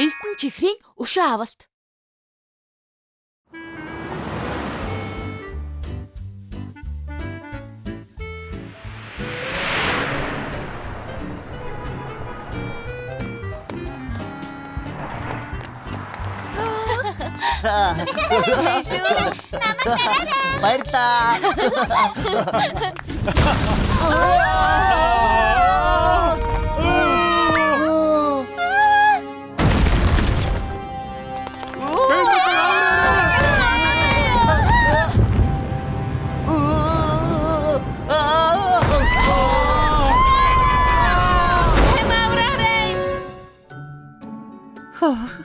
Элсэн чихрийн өшөө авалт. Тэшүү, намайг тараарай. Баярлалаа.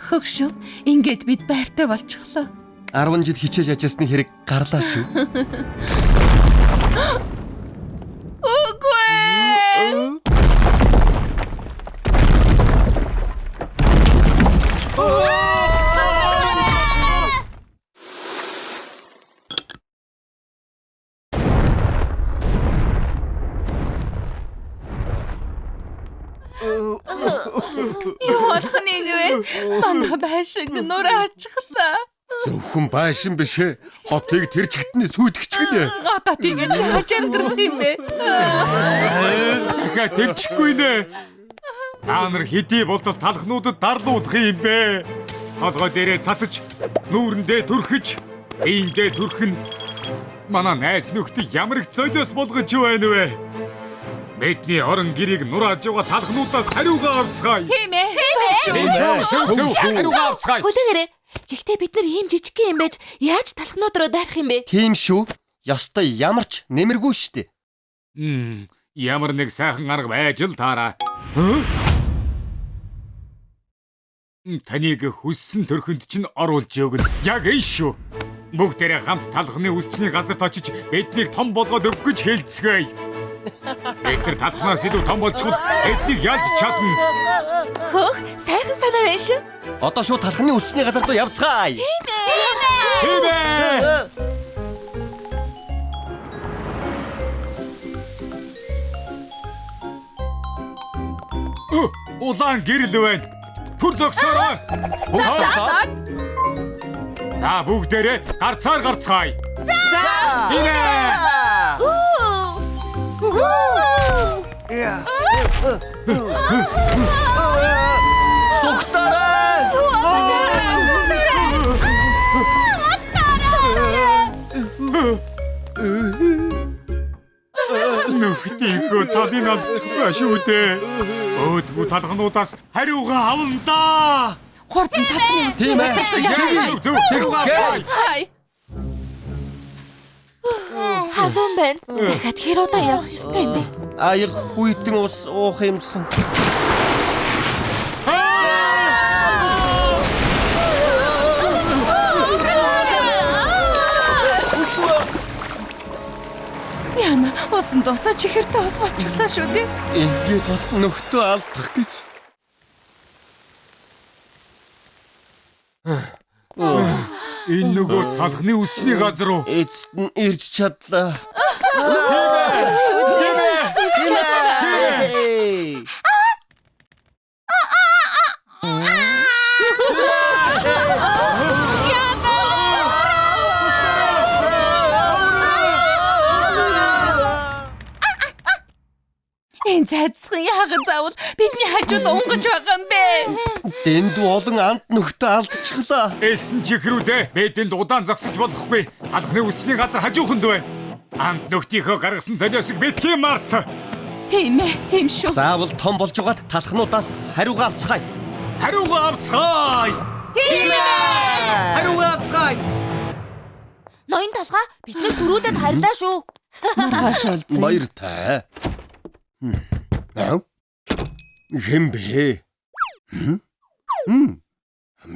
Хөгшөө, ингээд бид байртай болчихлоо. 10 жил хичээж ажилласны хэрэг гарлаа шүү. Үгүй. Юу болох нь вэ? Манай байшинг нураачихлаа. Зөвхөн байшин биш ээ. Хотыг тэр чигтний сүйтгэжгэлээ. Одоо тэгээд яаж амьдрах юм бэ? Дахиад тэмчихгүй нэ. Та нар хэдий болтол талхнуудад дарлуулах юм бэ? Толгой дээрээ цацаж, нүүрэндээ түрхэж, биендээ түрхэн. Манай найз нөхдөд ямар их золиос болгож байна вэ? Бидний орон гэрийг нурааж яваа талхнуудаас хариугаа авцгаая. Тийм ээ. Хариугаа авцгаая. Хүлээгээрэй. Гэхдээ бид нар ийм жижиг юм байж яаж талхнууд руу дайрах юм бэ? Тийм шүү. Ёстой ямар ч нэмэргүй штэ. Ямар нэг сайхан арга байж л таараа. Таныг хүссэн төрхөнд чинь оруулж өгнө. Яг энэ шүү. Бүгдээрээ хамт талхны үсчний газарт очиж биднийг том болгоод өгөх гэж хэлцгээе. Бид нар талхнаас илүү том болчихвол эднийг ялж чадна. Хөх, сайхан санаа байна шүү. Одоо шууд талхны үсчний газар руу явцгаая. Тийм ээ. Улаан гэрэл байна. Түр зогсоорой. За бүгдээрээ гарцаар гарцгаая. За. Тийм ээ. Зүгтарай. Нөхдийнхөө талын алдчихгүй шүү дээ. Өөдгөө талхнуудаас хариугаа авна да. Хурдан талхны Тийм ээ. Зөв. Халуун байна. Дахиад хэр удаа явах ёстой юм бэ? Аяг хүйтэн ус уух юмсан. Яна, усан дусаа чихэртэй ус болчихлоо шүү дээ. Ингээд бас нөхдөө алдах гэж. Энэ нөгөө талхны үсчний газар уу? Эцэст нь ирж чадлаа. Энэ цайцсан яагаад заавал бидний хажууд унгаж байгаа юм бэ? Дэнд олон амт нөхдөө алдчихлаа. Элсэн чихрүүдээ бидэнд удаан зогсож болохгүй. Талхны үсчний газар хажууханд байна. Амт нөхдийнхөө гаргасан золиосыг битгий март. Тийм ээ, тийм шүү. Заавал том болж байгаад талхнуудаас хариугаа авцгаая. Хариугаа авцгаая. Тийм ээ. Хариугаа авцгаая. Ноён толгой бидний төрүүлээд харьлаа шүү. Маргааш олзъя. Баяртай. Хэм бэ?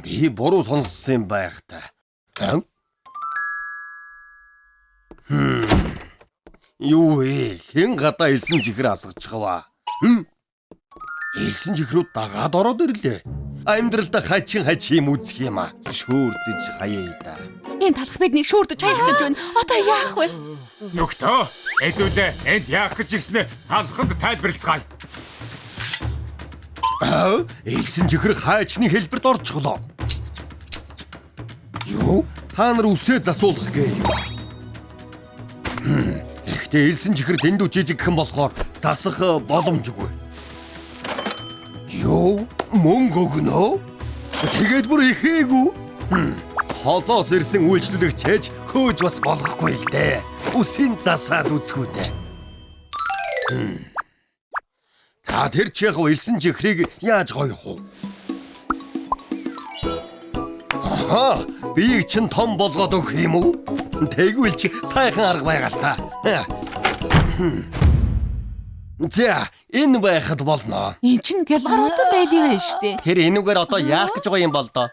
Би буруу сонссон байх та. Юу вэ? Хэн гадаа элсэн чихэр асгаж хаваа? Элсэн чихрүүд дагаад ороод ирлээ. Амьдралдаа хачин юм үзэх юм аа. Шүүрдэж хаяа да. Энэ талх биднийг шүүрдэж хаях гэж байна. Одоо яах вэ? Нөхдөө, эдүүлээ энд яах гэж ирснэ талханд тайлбарлацгаая. Элсэн чихэр хайчны хэлбэрт орчихлоо. Юу? Та нар үсээ засуулах гээ. Гэхдээ элсэн чихэр дэндүү жижигхэн болохоор засах боломжгүй. Юу? Мөнгө өгнө? Тэгээд бүр ихээгүй. Холоос ирсэн үйлчлүүлэгч ээж хөөж бас болохгүй л дээ. Үсийн засаад үзгүй дээ. Та тэр чи яг элсэн чихрийг яаж гоёх вэ? Аха, биеийг чин том болгоод өгөх юм уу? Тэгвэл чи сайхан арга байгаа л та. За, энэ байхад болно. Энд чинь гялгаруутан байли байна штэ. Тэр энүүгээр одоо яах гэж байгаа юм бол доо?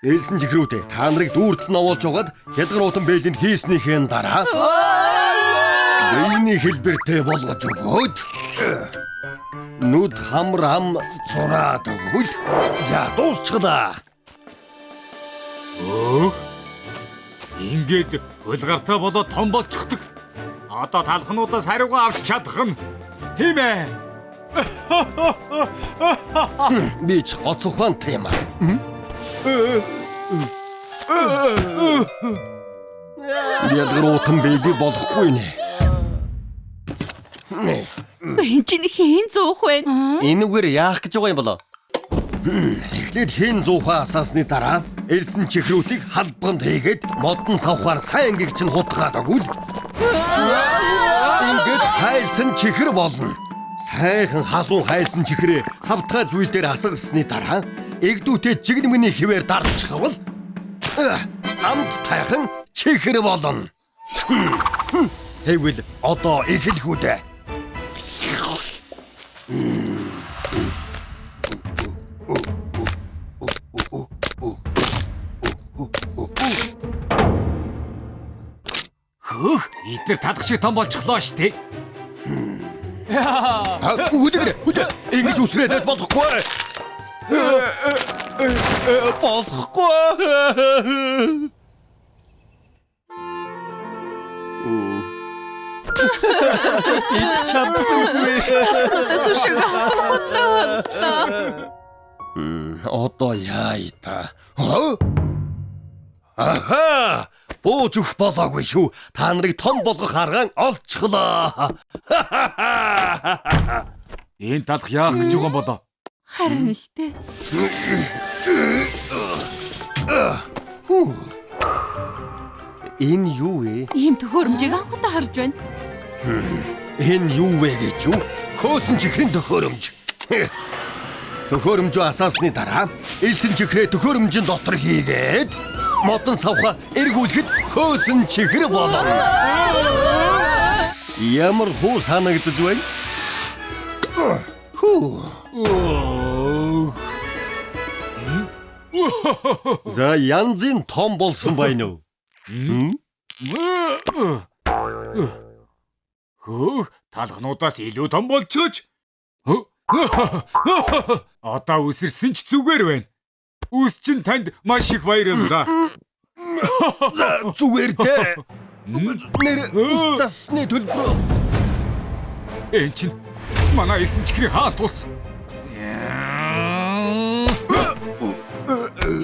Элсэн чихрүүдээ та нарыг дүүрт нь овоолж угаад гялгаруутан бэлэнд хийснийхээ дараа биений хэлбэртэй болгож өгөөд нүд хамрам зураад өгвөл за дуусчлаа. Ингээд хөлгартаа болоод том болчихдаг. Одоо талхнуудаас хариугаа авч чадах нь тийм ээ. Би ч гоц ухаантай юм аа. Гялгаруутан бэлэг болохгүй нэ. Энд чинь хэн зуух вэ? Энүүгээр яах гэж байгаа юм болоо? Эхлээд хэн зуухаа асаасны дараа элсэн чихрүүдийг халбганд хийгээд модон савхаар сайн гэгч нь хутгаад өгвөл ингээд хайсан чихэр болно. Сайхан халуун хайсан чихрээ хавтгай зүйл дээр асгасны дараа эгдүүтэй жигнэмний хിവэр дарчихвал амт тайхан чихэр болно. Хэвэл одоо эхлэхүү дээ. Эдгээр талах шиг том болчихлоо шүү дээ. Үдэгрэ, ингэж үсрээд болохгүй. Болохгүй. Чамсгүй. Одоо яа та? Аха! Бууж өгөх болоогүй шүү. Та нарыг том болгох аргаан олцглоо. Энэ талах яах гэж байгаа юм болоо? Харин л дээ. Энэ юу вэ? Ийм төхөөрөмжийг анхудаа харж байна. Энэ юу вэ гэж юу? Хөөсөн чихрийн төхөөрөмж. Төхөөрөмжөө асаасны дараа элсэн чихрээ төхөөрөмжийн дотор хийгээд модон савха эргүүлэхэд хөөсөн чихэр болно. Ямар хуу санагдаж байна? За янзын том болсон байна уу? Талхнуудаас илүү том болчихооч. Одоо үсэрсэн ч зүгээр байна. Үс чинь танд маш их баярлалаа. За зүгээр дээ. Нэр тасны төлбөр. Энд чинь манай эсэн чихрийн хаан тус.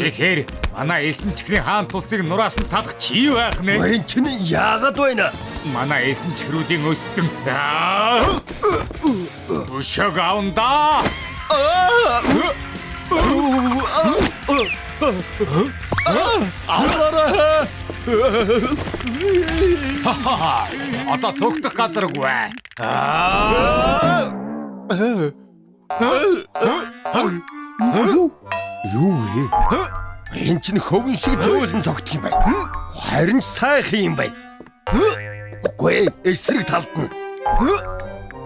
Эхэр манай эсэн чихрийн хаан тусыг нураас нь талах чи байх нэ. Энд чинь яагаад байна? Манай эсэн чихрүүдийн өстөн. Өшөг аунда. Одоо цогтох газаргүй. Юу вэ? Энд чинь хөвөн шиг зөөлөн цогтох юм байна. Харин сайхан юм байна. Үгүй эсрэг талд нь.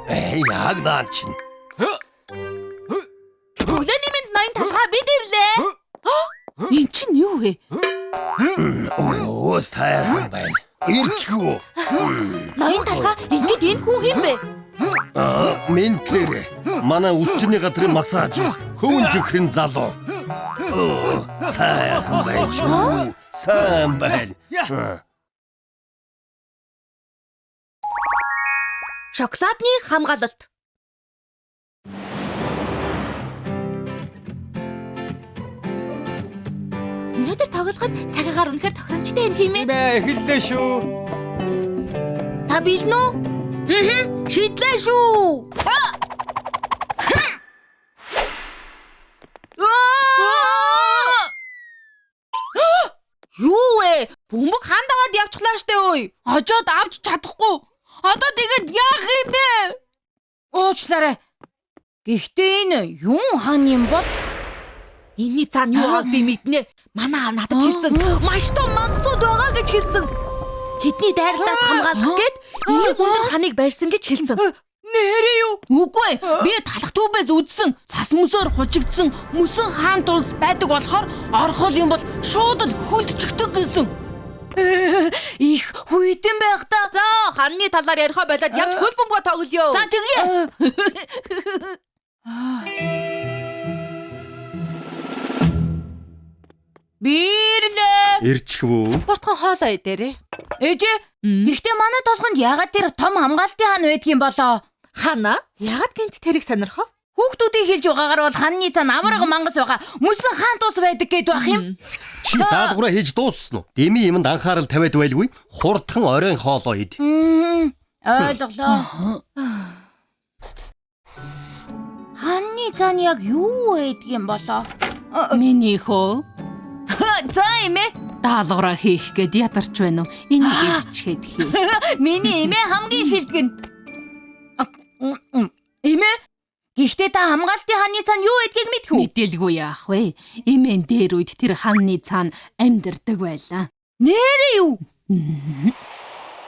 Яг наа чинь. Өглөөний минь ноён талхаа бид ирлээ. Энд чинь юу вэ? Оо сайхан байна. Ирчгүү. Ноён талхаа ингээд энэ хүүх юм бэ? Мен тэр манай үсчний газрын массаж хөвөн чихрийн залуу. Сайхан байна шүү. Сайн байна. Шоколадны хамгаалалт. тоглоход цагаагаар үнэхээр тохиромжтой юм тийм ээ. Эхэллээ шүү. За бэлэн үү? Шийдлээ шүү. Юу вэ? Бөмбөг хаан даваад явчихлаа штэ ой. Хожоод авч чадахгүй. Одоо тэгээд яах юм бэ? Уучлаарай. Гэхдээ энэ юун хаан юм бол? Энийний цаана юу байгааг би мэднэ. Манай аав надад хэлсэн. Маш том мангасууд байгаа гэж хэлсэн. Тэдний дайралтаас хамгаалах гээд энэ өндөр ханыг барьсан гэж хэлсэн. Нэрээ юу? Үгүй. Би талах түүбээс үдсэн. Цас мөсөөр хужигдсан мөсөн хаан тус байдаг болохоор орхол юм бол шууд л хүйдчихдэг гэсэн. Их хүйтэн байх та. За ханны талаар ярихаа болоод явж хөл бөмбөг тоглоё. За тэгье. Бирлээ. Ирчихвүү. Бортхон хоолой дээрээ. Ээжээ. Гэхдээ манай толгонд ягаад тэр том хамгаалтын хаан байдгийн болоо? Хана? Ягаад гинт тэрийг сонирхов? Хүүхдүүдийн хэлж байгаагаар бол ханны цаана амарга мангас байгаа. Мөсөн хаан тус байдаг гэд байх юм. Чи даалгавраа хийж дууссан уу? Деми юмд анхаарал тавиад байлгүй. Хурдхан оройн хоолоо ид. Ойлголоо. Ханны цаана яг юу байдгийн болоо? Миний хөө. За эмээ. Даалгавраа хийх гээд ядарч байна уу? Энийг ичгээд хий. Миний эмээ хамгийн шилдэгэн. Эмээ. Гэхдээ та хамгаалтын хааны цаана юу байдгийг мэдэх үү? Мэдээлгүй яах вэ? Эмээн дээр үед тэр хааны цаана амьдардаг байлаа. Нэрээ юу?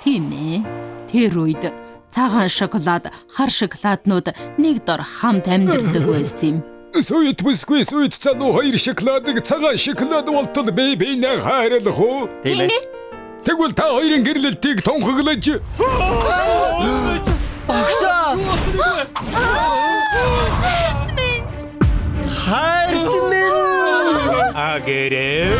Тийм ээ. Тэр үед цагаан шоколад, хар шоколаднууд нэг дор хамт амьдардаг байсан юм. Сүйт бүсгүй сүйт цаануу хоёр шоколадыг цагаан шоколад болтол бэбинэ хайрлах уу? Тийм ээ. Тэгвэл та хоёрын гэрлэлтийг тунхаглаж. Багшаа. Хайрт минь. Агэрэ.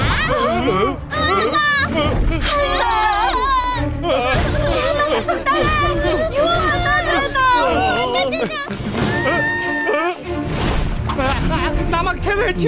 Намайг тавиач.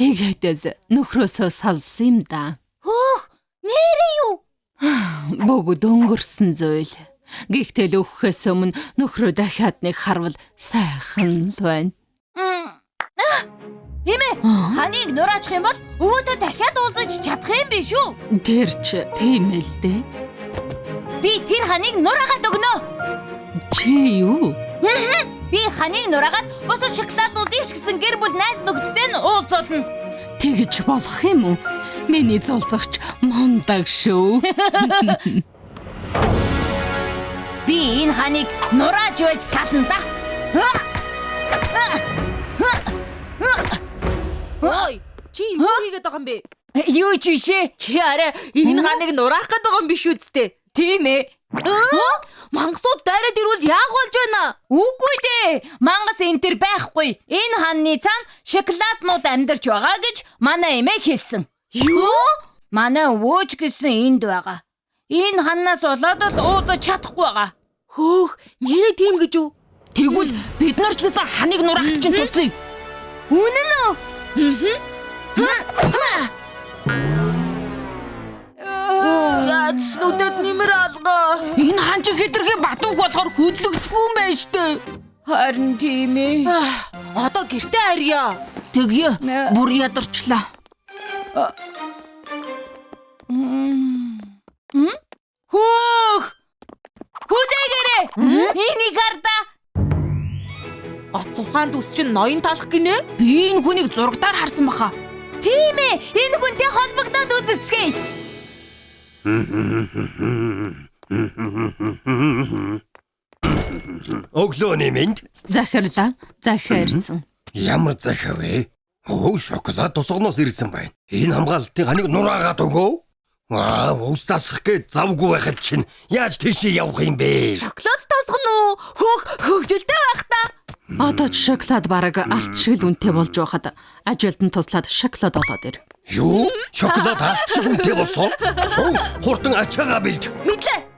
Тэгээд нөхрөөсөө салсан юм да. Хөөх, нэрээ юу? Богд өнгөрсөн зүйл. Гэхдээ л өгөхөөс өмнө нөхрөө дахиад нэг харвал сайхан л байна. Эмээ, ханыг нураачих юм бол өвөөдөө дахиад уулзаж чадах юм биш үү? Тэр ч тийм л дээ. Би тэр ханыг нураагаад өгнө. Чи юу? Би ханыг нураагаад бусад шоколадууд ичсэн гэр бүл найз нөхдөдтэй нь уулзуулна. Тэгж болох юм уу? Миний зулцагч мондаг шүү. Би энэ ханыг нурааж байж сална да. Ой, чи юу хийгээд байгаа юм бэ? Юу ч бишээ. Чи арай энэ ханыг нураах гээд байгаа юм биш үсттэй. Тийм ээ. Мангасууд дайраад ирвэл яах болж байна? Үгүй дээ. Мангас энэ төр байхгүй. Энэ ханны цаана шоколаднууд амьдарч байгаа гэж манай эмээ хэлсэн. Юу? Манай өвөөч гэсэн энд байгаа. Энэ ханнаас болоод л уулзаж чадахгүй байгаа. Хөөх, нэрээ тийм гэж юу? Тэгвэл бид нар ч гэсэн ханыг нураахт чинь туслая. Үнэн үү? Яаж нүдэд нэмэр алгаа. Энэ хан чи хэтэрхий батууг болохоор хөдлөгчгүй юм байна штэ. Харин тийм ээ. Одоо гэртээ харьяа. Тэгье. Бүр ядарчлаа. Хөөх! Хүлээгээрэй. Энийг харда. Гоц ухаанд ус чинь ноён талах гинэ? Би энэ хүнийг зурагтаар харсан баха. Тийм ээ. Энэ хүнтэй холбогдоод үзэцгээе. Өглөөний минь. Захирлаа. Захиарсан. Ямар захив вэ? Шоколад тусгоноос ирсэн байна. Энэ хамгаалтын ханыг нураагаад өгөө. Ус тасах гэж завгүй байхад чинь яаж тийшээ явах юм бэ? Шоколад тасгах нь уу? Хөөх, хөвгөлтэй байх та. Одоо ч шоколад бараг алт шиг л үнэтэй болж байхад ажилд нь туслаад шоколад олоод ир. Юу? Шоколад алт шиг үнэтэй болсон? Суу хурдан ачаагаа бэлд. Мэдлээ.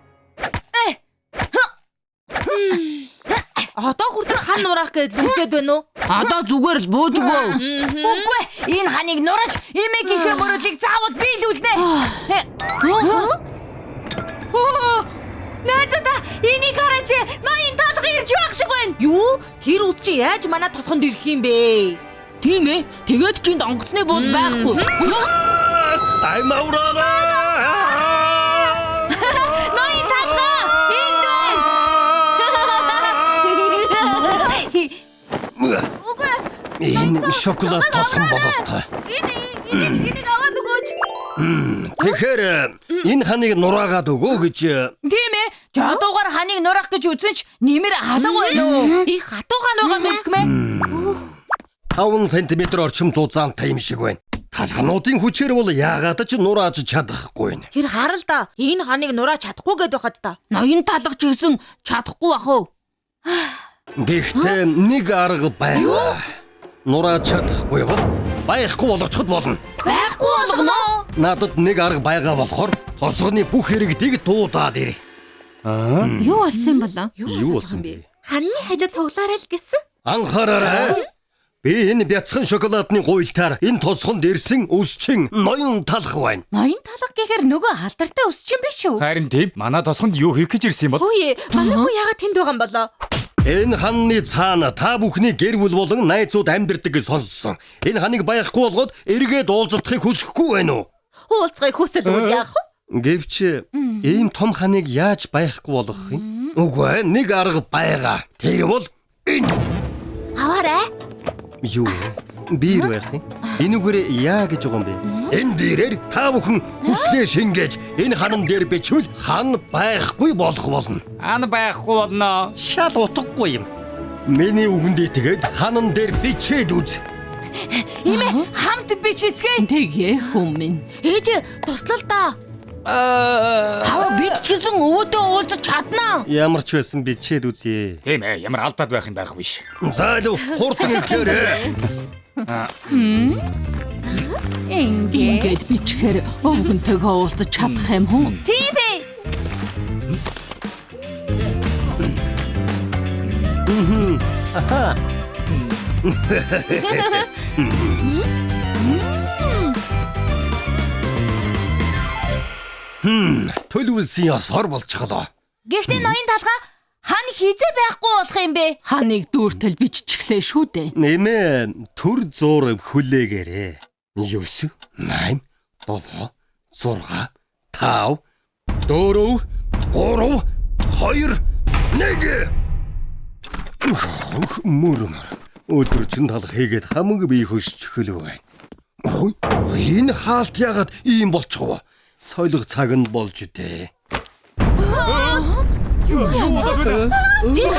Одоо хүртэл хан нураах гэдэл үзээд байна уу? Одоо зүгээр л бууж өгөө. Үгүй энэ ханыг нураж эмээ гихэ мөрөдлийг заавал биелүүлнэ. Наадаа энийг хараач. Ноён талх ирж байх шиг байна. Юу? Тэр ус чи яаж манай тосгонд ирэх юм бэ? Тийм ээ. Тэгээд ч энд онгоцны бууз байхгүй. Ноён талха энд байна. Энэ шоколад тосгон бололтой. Энийг аваад өгөөч. Тэгэхээр энэ ханыг нураагаад өгөө гэж. Тийм ээ. Жадуугаар ханыг нураах гэж үзэн ч нэмэр алга байна уу? Их хатуугаан байгаа мэлх мэ. 5 см орчим зузаантай юм шиг байна. Талхнуудын хүчээр бол яагаад ч нурааж чадахгүй байна. Тэр харал да. Энэ ханыг нурааж чадахгүй гээд байхад та. Ноён талах ч гэсэн чадахгүй бах уу? Гэхдээ нэг арга байна. Нурааж чадахгүй бол байхгүй болгочиход болно. Байхгүй болгоно. Надад нэг арга байгаа болохоор тосгоны бүх хэрэгтийг дуудаад ир. Юу болсон юм болоо? Юу болсон бэ? Ханны хажууд цуглаарай л гэсэн. Анхаараарай. Би энэ бяцхан шоколадны гуйлтаар энэ тосгонд ирсэн өсчин ноён талах байна. Ноён талх гэхээр нөгөө алдартай өсчин биш үү? Харин тийм. Манай тосгонд юу хийх гэж ирсэн юм бол? Хөөе, манай хүү яагаад тэнд байгаа юм болоо? Энэ ханны цаана та бүхний гэр бүл болон найзууд амьдардаг гэж сонссон. Энэ ханыг байхгүй болгоод эргээд уулзалтахыг хүсэхгүй байна уу? Уулзгыг хүсэлгүй яах вэ? Гэвч ийм том ханыг яаж байхгүй болгох юм? Үгүй нэг арга байгаа. Тэр бол энэ. Аваарай. Юу вэ? Биер байх юм. Энэгээр яа гэж байгаа юм бэ? Энэ биерээр та бүхэн хүслээ шингээж энэ ханан дээр бичвэл хан байхгүй болох болно. Ан байхгүй болно. Шал утгагүй юм. Миний үгэндээ тэгээд ханан дээр бичээд үз. Имэ хамт бичицгээ. Тэгээ хүмүн. Ээж туслал да. Хаа бид ч гэсэн өвөдөө уулзаж чаднаа. Ямар ч байсан бичээд үзье. Тийм ээ. Ямар алдаад байх юм байх биш. За л хурдан ихээр. Ингээд бичгээр өвгөнтэйгээ уулзаж чадах юм уу? Тийм ээ. Төлөвлөсөн ёсоор болчихлоо. Гэхдээ ноён талха хан хизээ байхгүй болох юм бэ? Ханыг дүүртэл биччихлээ шүү дээ. Нэмээ төр зур хүлээгээрээ. 9 8 7 6 5 4 3 2 1 мөрмөр өдөр чин талх хийгээд хамаг бие хөшч хөлөө байна. Ой энэ хаалт ягаад ийм болчихвоо? Сойлог цаг нь болж дээ. Тэр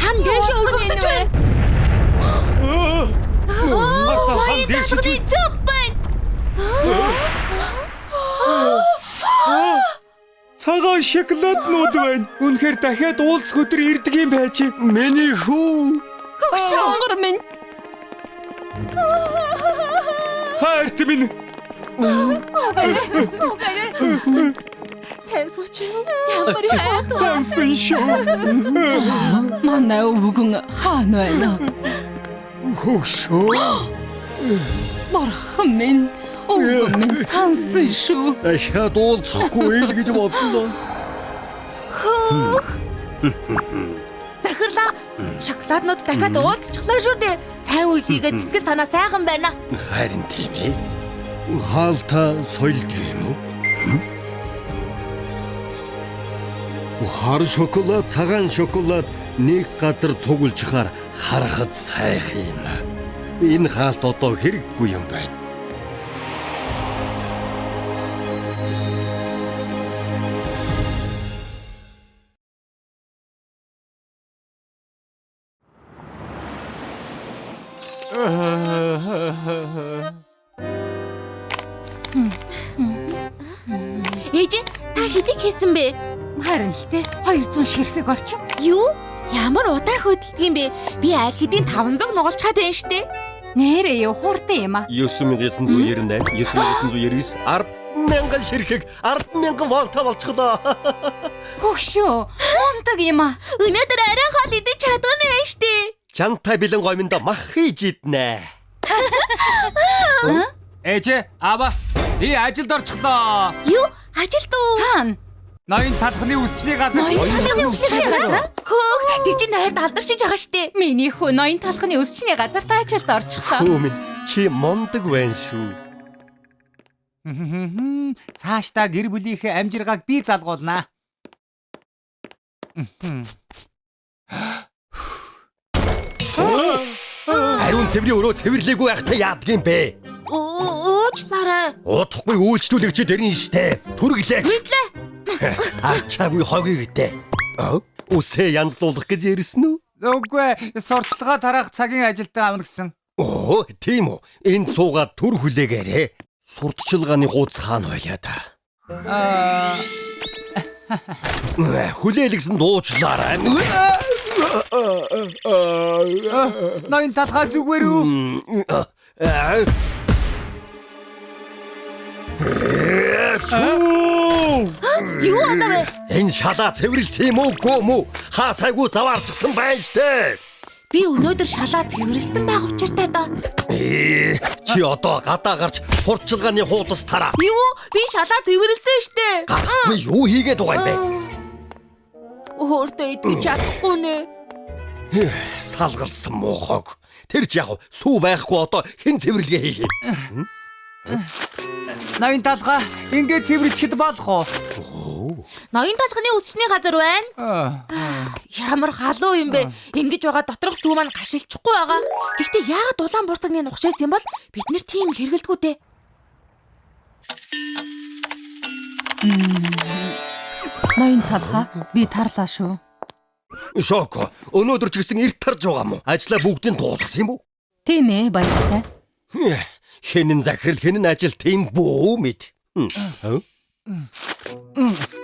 хан дээш өргөгдөж байна. Ноён талхны зүг байна. Цагаан шоколаднууд байна. Үнэхээр дахиад уулзах өдөр ирдэг юм байж. Миний хүү Шонгор минь. Хайрт минь. Сайн сууч. Ямар яах вэ? Сансан шүү. Манай өвгөн хаана байна? хөшөө. Бурхан минь. Өвгөн минь сансан шүү. Дахиад уулзахгүй л гэж бодлоо. Захирлаа. Шоколаднууд дахиад уулзчихлаа шүү дээ. Сайн үйл хийгээд сэтгэл санаа сайхан байна. Харин тийм ээ. Хаалта соёлд юм уу? Хар шоколад, цагаан шоколад нэг газар цуглжихаар харахад сайхан юм. Энэ хаалт одоо хэрэггүй юм байна. Ээж та хэдий хийсэн бэ? Харин л дээ 200 ширхэг орчим. Юу? Ямар удаа хөдөлдөг юм бэ? Би аль хэдийн 500 нугалж чад байна штэ. Нэрээ юу хурдан юм а. 9998, 9999, 10,000 ширхэг, 10,000 волт болчихлоо. Хөгшөө. Мундаг юм а. Өнөөдөр арай хол идэж чадгана байна штэ. Чантай бэлэн гомьдо мах хийж иднэ. Ээжээ, аава, би ажилд орчихлоо. Юу? Ажилд уу? Хаана? Ноён талхны үсчний газар. Хөөх, тэр чинь найрд алдаршиж байгаа штэ. Миний хүү ноён талхны өсчний газарт ажилд орчихлоо. Хөө минь чи мондөг байна шүү. Цаашдаа гэр бүлийнхээ амжиргааг би залгуулнаа. Ариун цэврийн өрөө цэвэрлээгүй байхдаа яадаг юм бэ? Уучлаарай. Удахгүй үйлчлүүлэгч дэрнэ штэ. Түрглээ. Мэдлээ. Арчаагүй хогийг дээ. Үсээ янзлуулах гэж ярьсан уу? Үгүй, сурталгаа тараах цагийн ажилтаа авна гэсэн. Оо, тийм үү. Энд суугаад төр хүлээгээрээ. Сурталчилгааны гууц хаана байлаа да. Хүлээлгсэн дуучлаарай. Ноён талхаа зүгээр үү? Юу болов вэ? Энэ шалаа цэвэрлсэн юм уу гоо мүү? Хаасайгүй заваарчсан байна штэ. Би өнөөдөр шалаа цэвэрлсэн байх учиртай доо. Чи одоо гадаа гарч сурталчилгааны хуудас тараа. Юу? Би шалаа цэвэрлсэн штэ. Гарахгүй юу хийгээд байгаа юм бэ? Өөртөө идэж чадахгүй нэ. Салгалсан муухайг. Тэр ч яг сүү байхгүй одоо хэн цэвэрлэгээ хийх юм? Ноён талхаа ингээд цэвэрлэхэд болох уу? Ноён талхны үсчний газар байна. Ямар халуун юм бэ? Ингэж байгаа доторх сүү маань гашилчихгүй байгаа. Гэхдээ яагаад улаан бурцагны нухшээс юм бол бид нэр тийм хэрэгэлдэггүй дээ. Ноён талхаа би тарлаа шүү. Шоко, өнөөдөр ч гэсэн эрт тарж байгаа мó? Ажлаа бүгдийг дуусгасан юм уу? Тийм ээ, баяртай. Хэнэн захирал хэнэн ажил тийм бүү мэд.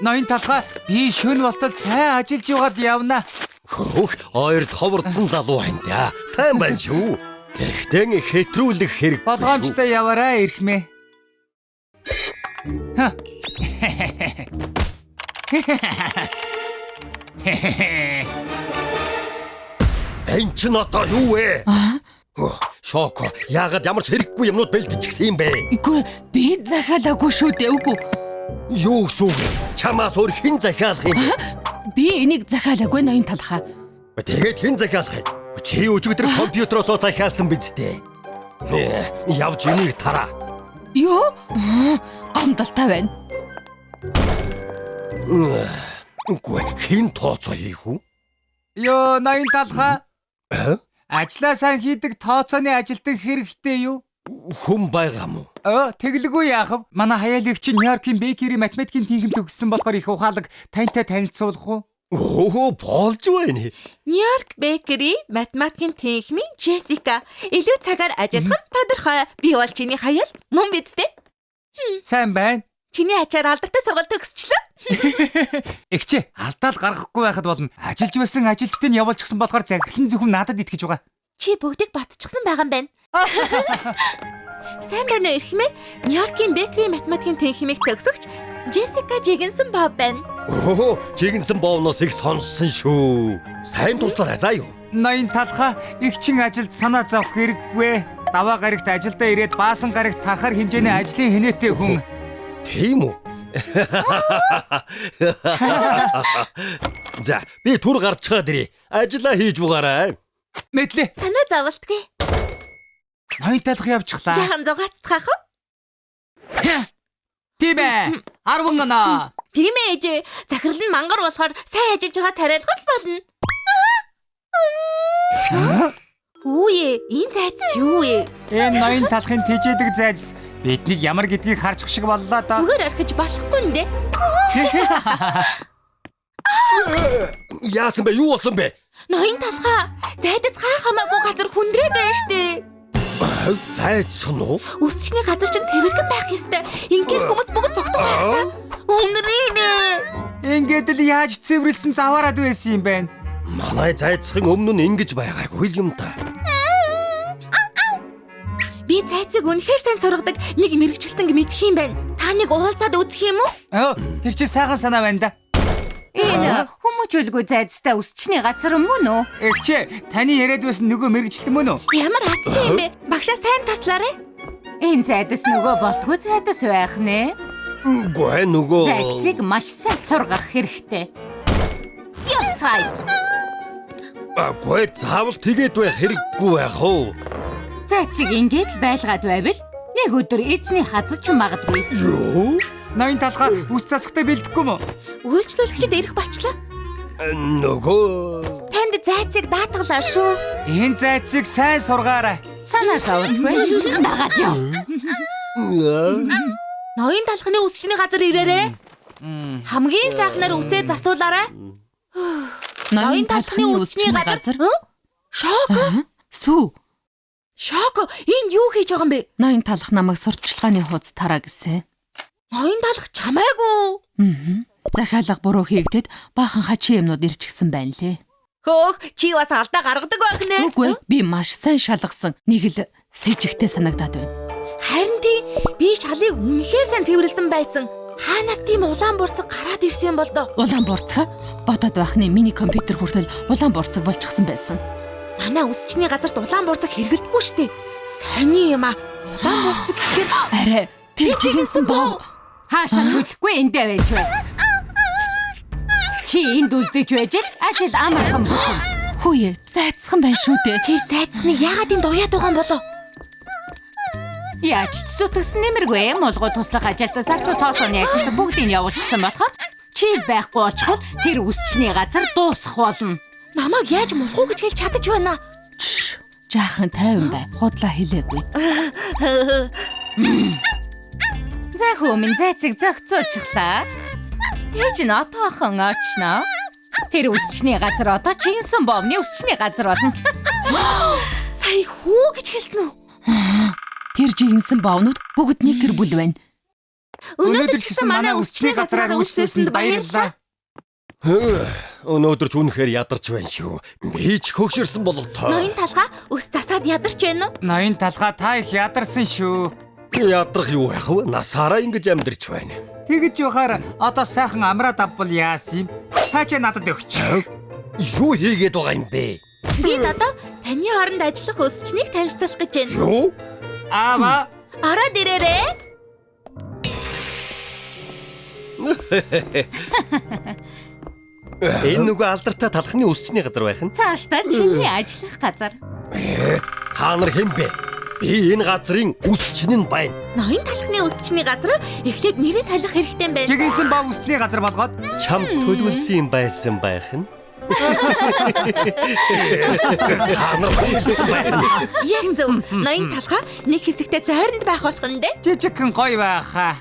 Ноён талхаа би шөнө болтол сайн ажиллаж яваад явна. Хөөх, ойрд ховордсон залуу байна да. Сайн байна шүү. Гэхдээ хэтрүүлэх хэрэг. Болгоомжтой яваарай ирхмээ. Энд ч одоо юу вэ? Шоко, яагаад ямар ч хэрэггүй юмнууд бэлтчихсэн юм бэ? Үгүй, би захиалаагүй шүү дээ, үгүй. Юу гэсэн үг? Чамаас өөр хэн захиалах юм бэ? Би энийг захиалаагүй ноён талхаа. Тэгээд хэн захиалах юм? Чи өчигдөр компьютероос захиалсан биз дээ. Явж энийг тараа. Юу? Гомдолтой байна. Үгүй, хэн тооцоо хийх үү? Ёо, ноён талхаа. Ажлаа сайн хийдэг тооцооны ажилтан хэрэгтэй юу? Хүн байгаа мó? Тэглгүй яах вэ? Манай хаяалагч Нью-Йоркийн Бейкери математикийн тэнхим төгссөн болохоор их ухаалаг тантай танилцуулах уу? Оо, болж байна. Нью-Йорк Бейкери математикийн техникийн Джессика. Илүү цагаар ажиллах нь тодорхой. Би бол чиний хаяал мөн биз дээ. Сайн байна. Чиний ачаар алдартай сургалт төгсчлөө. Эгчээ, алдаал гаргахгүй байхад болно. Ажиллаж байсан ажилчдыг явуулчихсан болохоор захирлын зөвхөн надад итгэж байгаа. Чи бүгдийг батчихсан байгаа юм байна. Сайн байна уу ирхмээ? Нью-Йоркийн Бейкери математикийн техникийг төгсөгч Джессика Жигэнсэн Боб байна. Оо, Жигэнсэн Бовноос их сонссон шүү. Сайн туслаарай заа юу. Ноён талхаа игчин ажилд санаа зовох хэрэггүй. Даваа гарагт ажилдаа ирээд баасан гарагт тархаар хэмжээний ажлын хинээтэй хүн. Тийм үү? За, би түр гарч чаад ирээ. Ажлаа хийж бугаарай. Мэдлээ. Санаа зовлтгүй. Ноён талхаа явчихлаа. Жахан зугааццгаах уу? Тийм ээ. 10 оноо. Тийм ээ ээжээ. Захирал нь мангар болохоор сайн ажиллаж байгаа тариалгал болно. Үе, энэ зайц юу вэ? Энэ ноён талхын тэжээдэг зайц биднийг ямар гэдгийг харчих шиг боллоо доо. Зүгээр орхиж болохгүй юм дээ. Яасан бэ? Юу болсон бэ? Ноён талхаа. Зайдас хаа хамаагүй газар хүндрээд байна штэ. Зайцсан уу? Үсчний газар чинь цэвэрхэн байх ёстой. Ингээд хүмүүс бүгд цогтох байх та. Үнрийнэ. Ингээд л яаж цэвэрлсэн заваарад байсан юм бэ? Манай зайцхан өмнө нь ингэж байгаагүй юм та. Би зайцыг үнэхээр сайн сургадаг нэг мэрэгчлэн мэдх юм байна. Та нэг уулзаад үзэх юм уу? Тэр чи сайхан санаа байна да. Энэ хүмүүжүүлгүй зайцтай өсчний газар мөн үү? Эгчээ, таны яриад байсан нөгөө мэрэгчлэн мөн үү? Ямар азтай юм бэ? Багшаа сайн таслаарай. Энэ зайдас нөгөө болтгүй зайдас байх нэ. Үгүй нөгөө. Зайцыг маш сайн сургах хэрэгтэй. Яцай. Үгүй заавал тэгээд байх хэрэггүй байх уу? Зайцыг ингэж л байлгаад байвал нэг өдөр эзний хазаж магадгүй. Юу? Ноён талхаа үс засахтай бэлдэхгүй мө? Үйлчлүүлэгчид ирэх бачлаа. Нөгөө. Танд зайцыг даатгалаа шүү. Энэ зайцыг сайн сургаарай. Санаа зовлтгүй. Дагаад яв. Ноён талхны үсчний газар ирээрээ. Хамгийн сайхнаар үсээ засуулаарай. Ноён талхны үсчний газар. Шок. Сүү. Шок. Энд юу хийж байгаа юм бэ? Ноён талх намайг сурталчилгааны хуудас тараа гэсэн. Ноён талх чамаагүй. Захиалга буруу хийгдээд баахан хачи юмнууд ирчихсэн байна лээ. Хөөх, чи бас алдаа гаргадаг байх нэ. Үгүй, би маш сайн шалгасан. Нэг л сэжигтэй санагдаад байна. Харин тийм би шалыг үнэхээр сайн цэвэрлсэн байсан. Хаанаас тийм улаан бурцаг гараад ирсэн юм бол доо. Улаан бурцаг бодоод байхны миний компьютер хүртэл улаан бурцаг болчихсон байсан. Манай үсчний газарт улаан бурцаг хэрэглэдэггүй штэ. Сони юм а. Улаан бурцаг гэхээр Арай, тэр жигэнсэн боо. Хаашаа хүлэхгүй эндээ байж бай. Чи энд үлдэж байж ажил амархан бүхэн. Хүүе, зайцхан байна шүү дээ. тэр зайцныг яагаад энд уяад байгаа юм болоо? Яаж ч зүтгэсэн нэмэргүй молгоо туслах ажилд саксо тооцооны ажилд бүгдийг явуулчихсан болохоор чи л байхгүй очихвол тэр үсчний газар дуусах болно. Намайг яаж мулхуу гэж хэлж чадаж байна? Жаахан тайван бай. Худлаа хэлээгүй. За хүмүүс зайцыг зохицуулчихлаа. Тэгж н отоохон очно. Тэр үсчний газар одоо чинсэн бовны үсчний газар болно. Сая хүү гэж хэлсэн үү? Тэр жигэнсэн бовнууд бүгд нэг гэр бүл байна. Өнөөдөр ч гэсэн манай үсчний газраар үйлчлүүлсэнд баярлалаа. Өнөөдөр ч үнэхээр ядарч байна шүү. Би ч хөгшөрсөн бололтой. Ноён талхаа өс засаад ядарч байна уу? Ноён талхаа та их ядарсан шүү. Ядрах юу байх вэ? Насаараа ингэж амьдарч байна. Тэгэж явахаар одоо сайхан амраад авбал яасан юм? Та ч надад өгч. Юу хийгээд байгаа юм бэ? Би надад таны хооронд ажиллах үсчнийг танилцуулах гэж байна. Юу? Аава. Ороод ирээрээ. Энэ нөгөө алдартай талхны үсчний газар байх нь. Цаашдаа чиний ажиллах газар. Та нар хэн бэ? Би энэ газрын үсчин нь байна. Ноён талхны үсчний газар эхлээд нэрээ салих хэрэгтэй юм байна. Жигэнсэн бав үсчний газар болгоод Чам төлөвлөсөн юм байсан байх нь. Яг зөв. Ноён талхаа нэг хэсэгтээ зойронд байх болох нь дээ. жижигхэн гоё байхаа.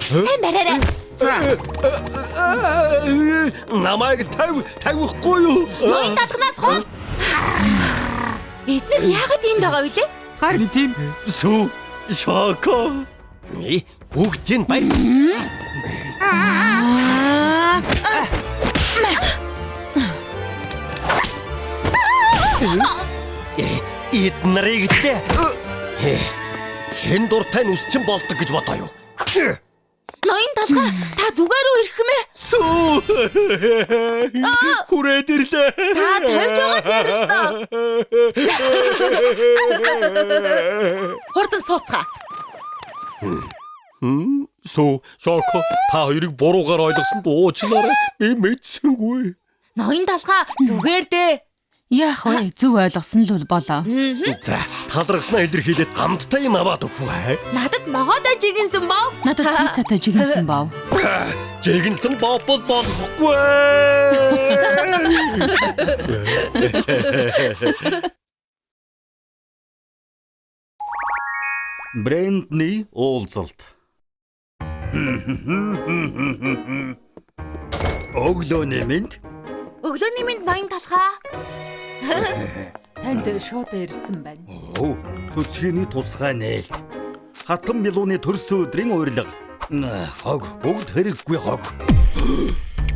Сайн бараарай. Намайг тавихгүй юу? Ноён талхнаас хол. Эдгээр яагаад энд байгаа вэ? Харин тийм. Сүү, шоко. Бүгд энэ баяр. Эднэрийг дээ. Хэн дуртай нь үсчин болдог гэж бодоо юу? Ноён талхаа та зүгээр үү ирэх юм ээ? Сүү. Хүрээд ирлээ. Та тавьж байгаа тэрс. Хурдан сууцгаа. Сүү, шоко. Та хоёрыг буруугаар ойлгосон уучлаарай. Би мэдсэнгүй. Ноён талхаа зүгээр дээ. Яах вэ? Зөв ойлгосон л болоо. За, талархснаа илэрхийлээд хамттай юм аваад өгвэй. Надад ногоодоо жигэнсэн бов. Надад пиццатай жигэнсэн бав. Жигэнсэн бопол болохгүй. Брэндний уулзалт. Өглөөний мэнд. Өглөөний минь ноён талхаа. Танд шууд ирсэн байна. Оо, цөцгөний тусгай нээлт. Хатан мелууны төрсөн өдрийн урилга. Хог бүгд хэрэггүй хог.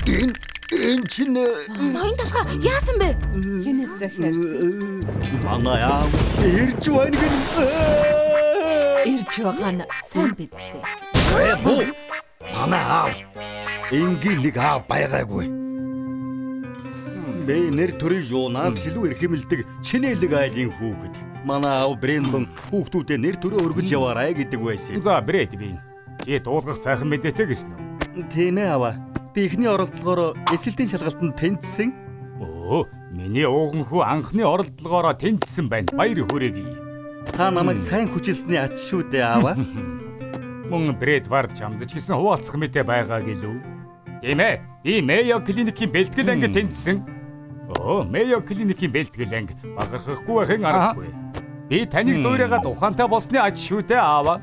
Энэ чинь Ноён талхаа яасан бэ? Тэнэс захиарсан. манай аав ирж байна гэн. Ирж байгаа нь сайн биз дээ. Боо. Манай аав энгийн нэг аав байгаагүй. Би нэр төрийн юунаас ч илүү эрхэмэлдэг чинэлэг айлын хүүхэд. Манай аав Брэндон хүүхдүүдэд нэр төрөө өргөж яваарай гэдэг байсан. За Брэд би. Чи дуулгах сайхан мэдээтэй гэсэн үү? Тийм ээ аваа. Би эхний оролдлогоор эсэлтийн шалгалтанд тэнцсэн. Оо, миний ууган хүү анхны оролдлогоороо тэнцсэн байна. Баяр хүрээе. Та намайг сайн хүчилсний ач шүү дээ аваа. Мөн Брэд Вард чамдч гэсэн хуваалцах мэдээ байгаа гэлүү. Тийм ээ. Би Мэйо клиникийн бэлтгэл ангид тэнцсэн. Оо, Мэйо клиникийн бэлтгэл анги бахархахгүй байхын аргагүй. Би таныг дуурайгаад ухаантай болсны аж шүү дээ аава.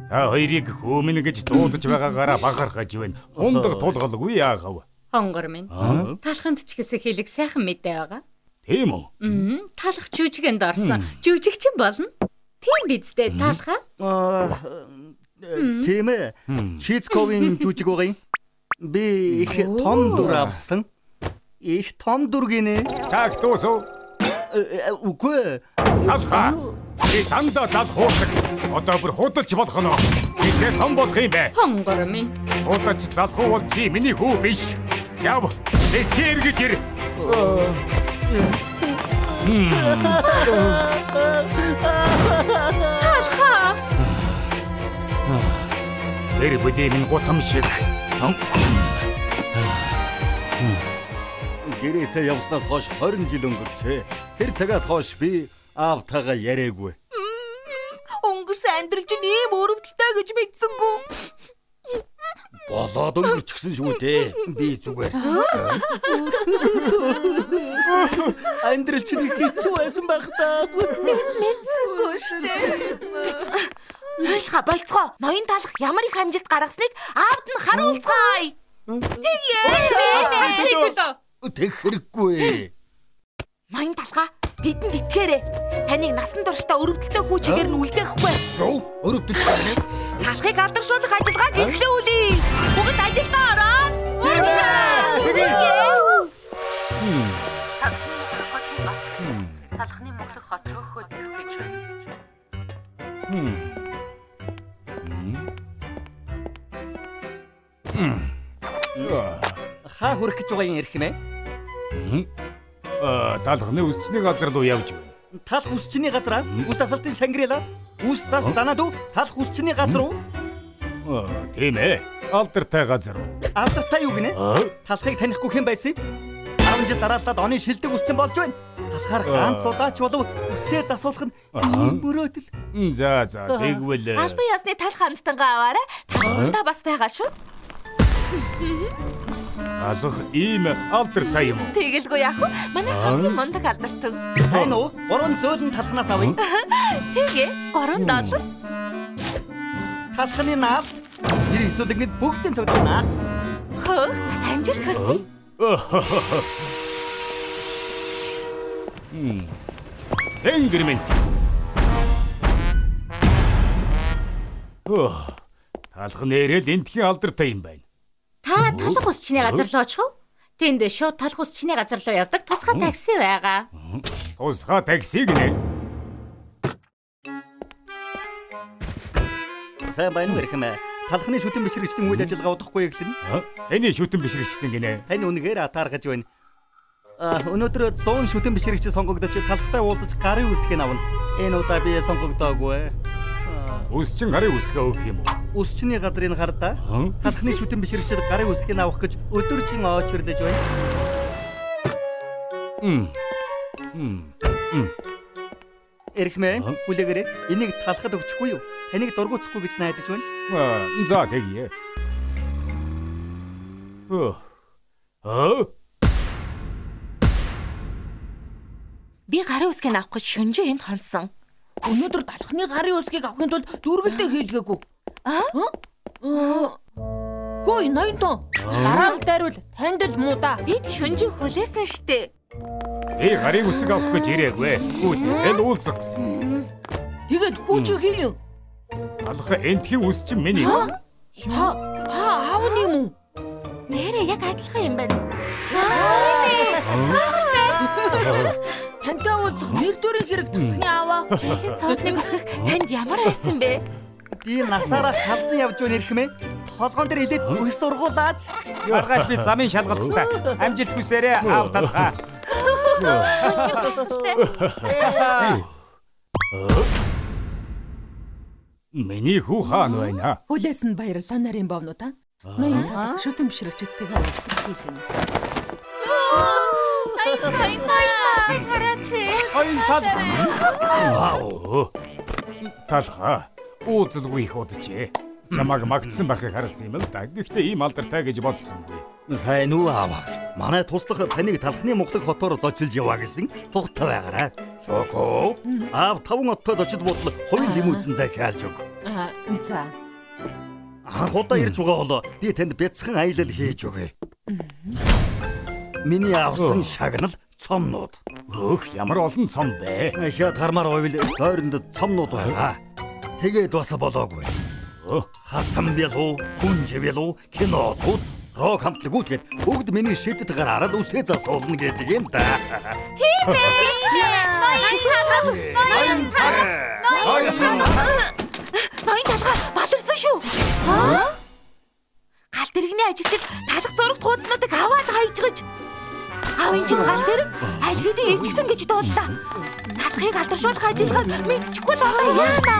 Та хоёрыг хүмүн гэж дуудаж байгаагаараа бахархаж байна. Хундаг тулгалгүй яагав. Хонгор минь. Талханд ч гэсэн хэлэг сайхан мэдээ байгаа. Тийм үү? Талах жүжигэнд орсон. Жүжигчин болно. Тийм биз дээ талхаа. Тийм ээ. Чизковын жүжиг байгаа юм. Би их том дүр авсан. Их том дүр гинэ. Так дуусав. Үгүй. Талхаа. Би тандаа зал хуурдаг. Одоо бүр худалч болох нь. Би том болох юм бэ. Хонгор минь. Худалч залхуу бол чи миний хүү биш. Яв. Би хэргэж ир. Талхаа. Тэр бүлээн гутам шиг. Гэрээсээ явснаас хойш 20 жил өнгөрчээ. Тэр цагаас хойш би аавтайгаа яриаггүй. Өнгөрсөн амьдрал чинь ийм өрөвдөлтэй гэж мэдсэнгүү. Болоод өнгөрчихсөн шүү дээ. Би зүгээр. Амьдрал чинь их хэцүү байсан байх та. Мэдсэнгүү штэ. Ойлгоо болцгоо. Ноён талах ямар их амжилт гаргасныг аавд нь харуулцгаая. Тэг хэрэггүй. Ноён талхаа бидэнд итгээрэй. Таныг насан туршдаа өрөвдөлтөй хүү чигээр нь үлдээхгүй. Юу? Өрөвдөлт байна. Талхыг алдаршуулах ажиллагааг эхлүүлье. Бүгд ажилдаа ороод. Талхны мөглөх хот руу хөдлөх гэж байна. Хаа хүрэх гэж байгаа юм ярих нэ? Талхны үсчний газар руу явж байна. Талх үсчний газар, үс асалтын Шангрила. Үс зас занааду талх үсчний газар уу? Тийм ээ. Алдартай газар. Алдартай юу гинэ? Талхыг танихгүй хэн байсан юм? 10 жил дараалаад оны шилдэг үсчин болж байна. Талхаар ганц удаач болов үсээ засуулах нь мөрөөдөл. За тэгвэл Албан ёсны талх хамтангаа аваарай. Талхтаа бас байгаа шүү. алах ийм алдартай юм уу? Тэгэлгүй яах вэ? Манай хамгийн мундаг алдартай. Сайн уу? 3 зөөлөн талхнаас авъя. Тэгээ $3. Талхны наалт 99 нэгт бүгдийн цогдоно. Хөө, амжилт хүсье. Тэнгэр минь. Талх нэрэл энтхийн алдартай юм байна. Та талх усчны газар руу очих уу? Тэнд шууд талх усчны газар руу явдаг тусгай такси байгаа. Тусгай такси гинэ. Сайн байна уу ирхэн? Талхны шүтэн бишрэгчдийн үйл ажиллагаа удахгүй гэхлэн. Эний шүтэн бишрэгчдэн гинэ. Таны үнэхээр атаархаж байна. Өнөөдөр 100 шүтэн бишрэгч сонгогдож талхтай уулзаж гарын үсгийг авна. Энэ удаа би сонгогдоогүй. Үсчин гарын үсгээ өгөх юм уу? Үсчний газрын хардаа талхны шүтэн бишрэгчд гарын үсгийг авах гэж өдөржин очирлаж байна. Эрхмэн хүлээгээрэй. Энийг талхад өгчихгүй юу? Таныг дургуутсахгүй гэж найдаж байна. За тэгье. Би гарын үсгийг авах гэж шөнжөө энд хонсон. Өнөөдөр талхны гарын үсгийг авахын тулд дүүргэлдээ хийлгээгүй. Хөөе, ноёнтон. Дараа л дайрвал танд л муу да. Бид шөнжөө хүлээсэн штэ. Би гарын үсэг авах гэж ирээгүй. Үүд уулзах гэсэн. Тэгээд хүүч хийе. Алха энтхийн үсчин миний. Та аав юм уу? Нэрээ яг адилхан юм байна. Тантай уулзах нэр төрийн хэрэг талхны аваа. Чихэн содныг өсгөх танд ямар байсан бэ? Би насаараа халзан явж байна ирэх мэ. Толгоон дээр илээд өс сургуулаач. Маргааш би замын шалгалттай. Амжилт хүсээрэй аав талхаа. Миний хүү хаан байна. Хүлээс нь баярлалаа нарийн бовнуудаа. Ноён талх шүтэмшрэгчтэйгээ уулзах хийсэн. Хоёр тал. Талха. Уулзалгүй их удажээ. Чамаг магтсан байхыг харсан юм л да. Гэхдээ ийм алдартай гэж бодсонгүй. Сайн уу аав. Манай туслах таныг талхны Монголын хотоор зочилж яваа гэсэн тухтай байгаарай. Шоко. Аав 5 оттой зочид болол хувийн лимузин захиалж өг. За. Анх удаа ирж байгаа бол би танд бяцхан аялал хийж өгье. Миний авсан шагнал цомнууд. Өөх ямар олон цом бэ? Ахиад гармаар байвал зойронд цомнууд байгаа. Тэгээд бас болоогүй. Хатан бялуу, гүнж бялуу, кинотууд, рок хамтлагууд гээд бүгд миний шидэд гараад үсээ засуулна гэдэг юм да. Тийм ээ. Ноён талхаа баларсан шүү. Галт тэрэгний ажилчид талх зурагт хуудаснуудыг аваад хайжгаж. Аав энэ чинь галт тэрэг альбидийн ээжгсэн гэж дууллаа. Талхыг алдаршуулах ажиллагааг мэдчихгүй л одоо яана.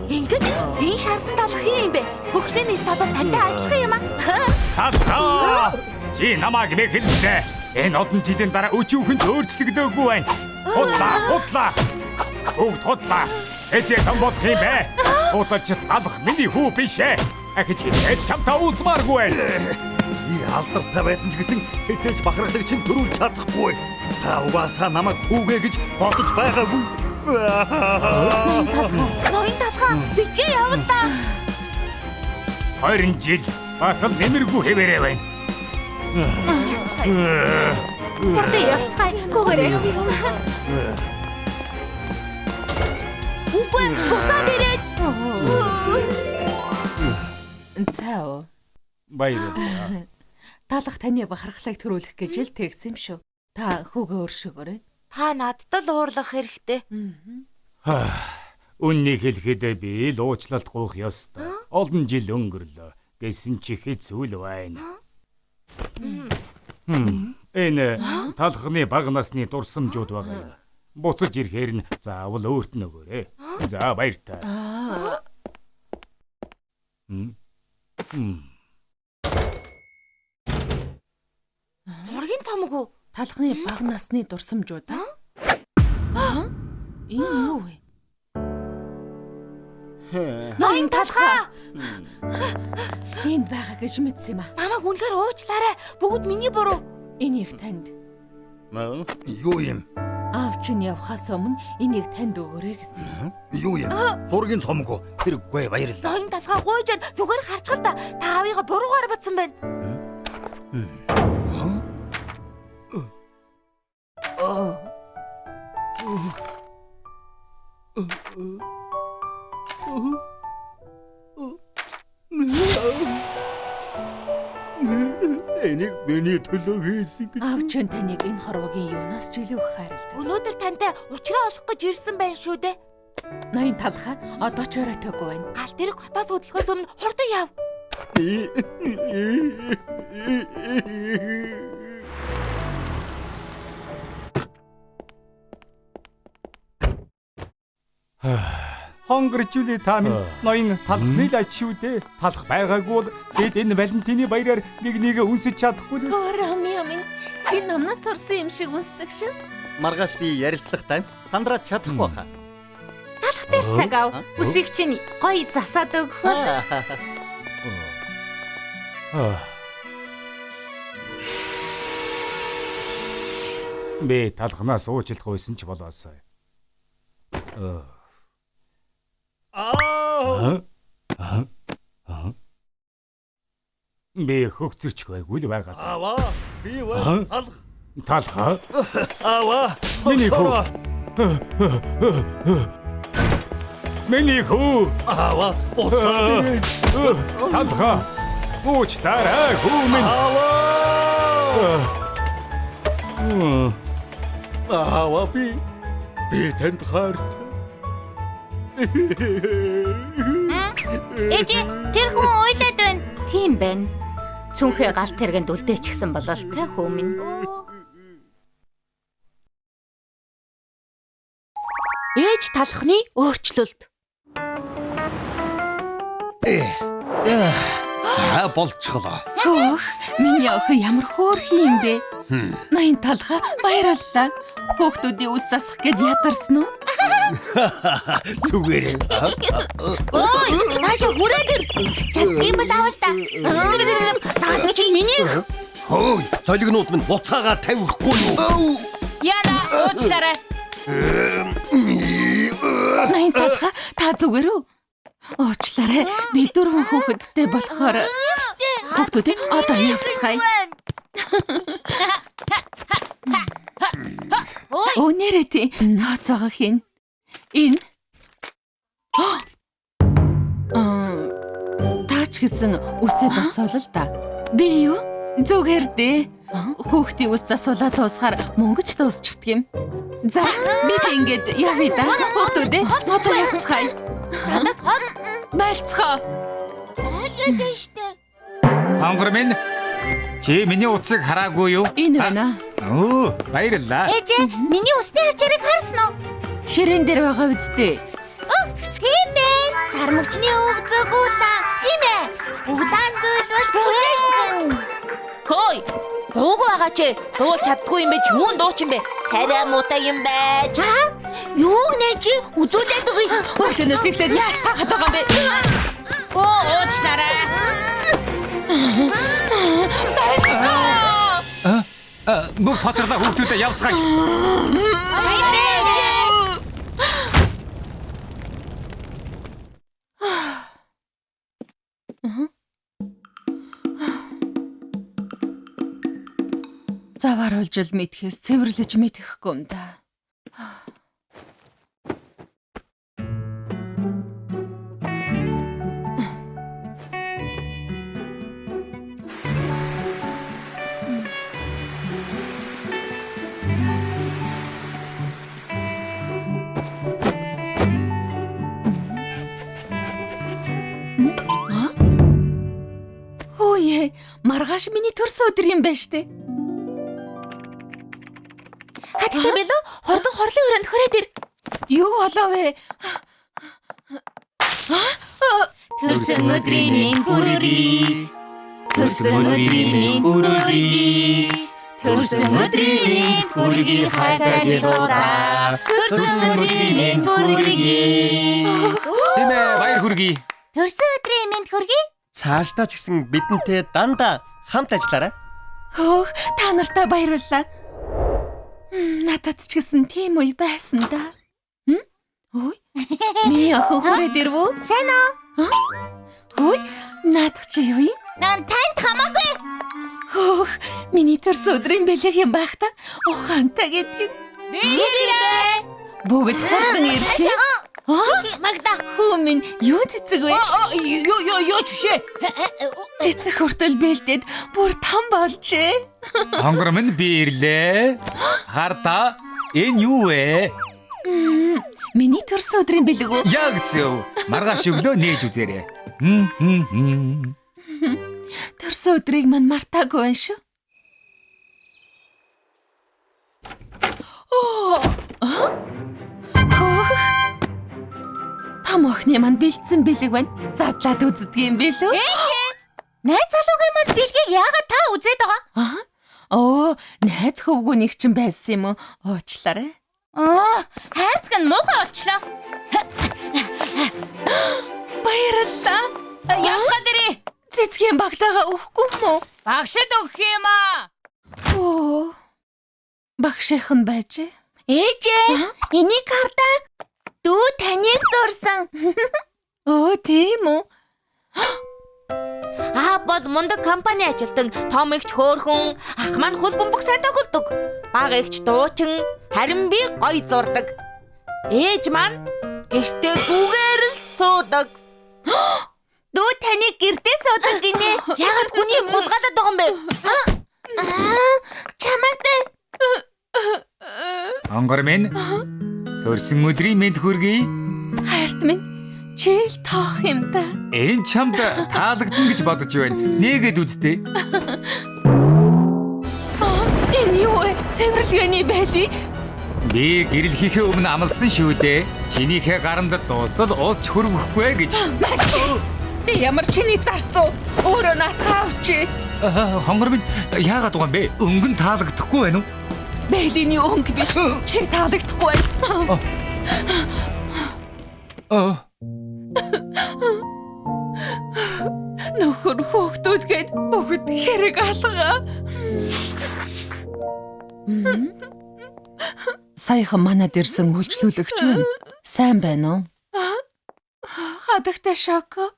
Ингээд энэ шансан талах юм бэ? Хөгжлийн нийт базар тантай ажиллах юм аа. Талха! Чи намайг мэхэлдэ. Энэ олон жилийн дараа өчүүхэн өөрчлөгдөөгүй байна. Худлаа. Бүгд худлаа. Эцэг том болох юм бэ? Утарч талах миний хүү биш ээ. Ахиж ээж чамтай уулзмааргүй байна. Би алдартай байсан ч гэсэн эцээж бахархлыг чинь төрүүлж чадахгүй. Та угаасаа намайг түүгээ гэж бодож байгаагүй. Ноён талхаа битгий явуулдаа. 20 жил бас л нэмэргүй хэвээрээ байна. Хурдан явцгаая. Гүгээрээ. Үгүй буцаад ирээч. Цао. Баярлалаа. Талх таны бахархлыг төрүүлэх гэж л тэгсэн юм шүү. Та хүүгээ өршөөгөөрэй. Та надад л уурлах хэрэгтэй. Үннийг хэлэхэд би л уучлалт гуйх ёстой. Олон жил өнгөрлөө. Гэсэн чи хэцүү л байна. Энэ талхны бага насны дурсамжууд байгаа. Буцаж ирэхээр нь заавал өөрт нь өгөөрэй. За баяртай. Зургийн цомог уу? Талхны бага насны дурсамжууд аа? Энэ юу вэ? Ноён талхаа. Энд байгаа гэж мэдсэн юм аа. Намайг үнэхээр уучлаарай. Бүгд миний буруу. Энийг танд. Юу юм? Аав чинь явхаас өмнө энийг танд өгөөрэй гэсэн. Юу юм? Зургийн цомог. Тэргүй баярлалаа. Ноён талхаа гуйж зүгээр харчгал та. Та аавыгаа буруугаар бодсон байна. Энийг миний төлөө хийсэн гэж. Аав чинь таныг энэ хорвогийн юунаас ч илүү их хайрладаг. Өнөөдөр тантай учраа олох гэж ирсэн байна шүү дээ. Ноён талхаа одоо ч оройтойгүй байна. Галт тэрэг хотоос хөдлөхөөс өмнө хурдан яв. Хонгоржүлээ та минь ноён талхны л аж шүү дээ. Талх байгаагүй бол бид энэ Валентины баяраар нэг үнсэж чадахгүй л үс. Ромео минь чи номноос сурсан юм шиг үнсдэг шүү. Маргааш би ярилцлах тайм сандраад чадахгүй хаа. Талх дээр цаг ав. Үсийг чинь гоё засаад өгөхөөл. Би талхнаас уучлах байсан ч болоосой. Би хөгцөрч байггүй л байгаа. Аваа. Би талх. Талха. Аваа. Миний хүү. Миний хүү. Аава буцаад ирж. Талха. Уучлаарай хүү минь. Аава би тэнд харт. Ээж тэр хүн ойлаад байна. Тийм байна. Цүнхээ галт тэргэнд үлдээчихсэн болол тэ хүү минь. Ээж талхны өөрчлөлт. За болчихлоо. Хөөх, миний охин ямар хөөрхөн юм бэ? Ноён талха баярлалаа. Хүүхдүүдийн үс засах гээд ядарсан уу? Зүгээрээ. Ой, наашаа хүрээд ир. Чадсан бол авал та. Наад чи миний. Хөөе, цолигнууд минь буцаага тавихгүй юу? Яна, уучлаарай. Ноён талха та зүгээр үү? Уучлаарай. Би 4 хүүхэдтэй болохоор хүүхдүүдээ одоо явцгаая. Өнөөдөр тий тооцоогоо хийн. Энэ таач гэсэн үсээ засвал л да. Би юу? Зүгээр дээ. Хүүхдийн үс засвалаа дуусахаар мөнгөч дуусчихдаг юм. За, би тэгээд явъя да. Хүүхдүүдээ одоо явцгаая. Надаас хол Байлцгаа. Ойлоо штэ. Хонгор минь. Чи миний утсыг хараагүй юу? Энэ байна. Оо, баярлалаа. Ээж миний усны хавчарыг харсан уу? Ширээн дээр байгаа үсттэй. Тийм ээ. Сар мөчний өгзөг улаан. Тийм ээ. Улаан зүйл бол бүлээн. хөөй. Дуугүй байгаа чи. Дуул чаддгүй юм бэ? Юун дууч юм бэ? Царай муутай юм байж. Юу нэ чи үзүүлээд байгаа. Өглөөнөөс эхлээд яалцгаад байгаа юм бэ? Уучлаарай. Бүх хоцорлоо хүүхдүүдэд явцгаая. Завааруулж л мэдхээс цэвэрлэж мэдхгүй юм да. Хөөе, маргааш миний төрсөн өдөр юм байна штэ. Хаттай билүү? Хордон хорлын өрөөнд хүрээд ир. Юу болов вэ? Төрсөн өдрийн минь хүргэе. Төрсөн өдрийн минь хүргэе. Төрсөн өдрийн минь хүргэе хайртай билүүда. Төрсөн өдрийн минь хүргэе. Тийм ээ, баяр хүргэе. Төрсөн өдрийн минь хүргэе. Цаашдаа ч гэсэн бидэнтэй дандаа хамт ажиллаарай. Хөөх, та нартай баярлалаа. Надад ч гэсэн тийм үе байсан да. Ой. Миний охин хүрээд ирв үү? Сайн уу? Ой, наадах чи юу юм? Нан танд хамаагүй. Хөөх, миний төрсөн өдрийн бэлэг юм байх та. Ухаантай гэдэг. Бигэрээ. Бүгд хурдан ирчээ. Магда. Хүү минь юу цэцэг вэ? Юу чишээ? Цэцэг хүртэл бэлдээд бүр том болжээ. Хонгор минь би ирлээ. Харта, энэ юу вэ? Миний төрсөн өдрийн бэлэг үү? Яг зөв. Маргааш өглөө нээж үзээрэй. Төрсөн өдрийг мань мартаагүй байна шүү. Том охины мань бэлдсэн бэлэг байна. Задлаад үздэг юм билүү? Найз залуугийн манд бэлгийг яагаад та үзээд байгаа? Оо, найз хөвгүүнийг чинь байсан юм уу? Уучлаарай. Хайрцаг нь муухай болчлоо. Баярлалаа. Явцгаад ирээ. Цэцгийн багтаага өгөхгүй мүү? Багшид өгөх юм аа. Оо. Багшийнхан байжээ. Ээжээ, энийг хардаа. Дүү таныг зурсан. Оо, тийм үү? Аав бол мундаг компани ажилтан, том эгч хөөрхөн, ах маань хөл бөмбөг сайн тоглодог. Бага эгч дуучин, харин би гоё зурдаг. Ээж маань гэртээ зүгээр л суудаг. Дүү таны гэрдээ суудаг гинэ. Яагаад хүний юм булгаалаад байгаа юм бэ? Чамаатай. Хонгор минь. Төрсөн өдрийн мэнд хүргэе. Хайрт минь чийл тоох юм да. Энэ чамд таалагдана гэж бодож байна. Нэгэд үзтээ. Энэ юу вэ? Цэвэрлэгээний байли. Би гэрэл хийхээ өмнө амласан шүү дээ. Чинийхээ гаранд дуусал уусч хөрвөхгүй гэж. Би ямар чиний зарцуу. Өөрөө наатах авчи. Хонгор минь яагаад байгаа юм бэ? Өнгөн таалагдахгүй байна уу? Бэлиний өнгө биш. Чи таалагдахгүй байна. Нөхөр хөөхтүүдгээд бүгд хэрэг алгаа. Саяхан манад ирсэн үйлчлүүлэгч байна. Сайн байна уу? Хадагтай шоко.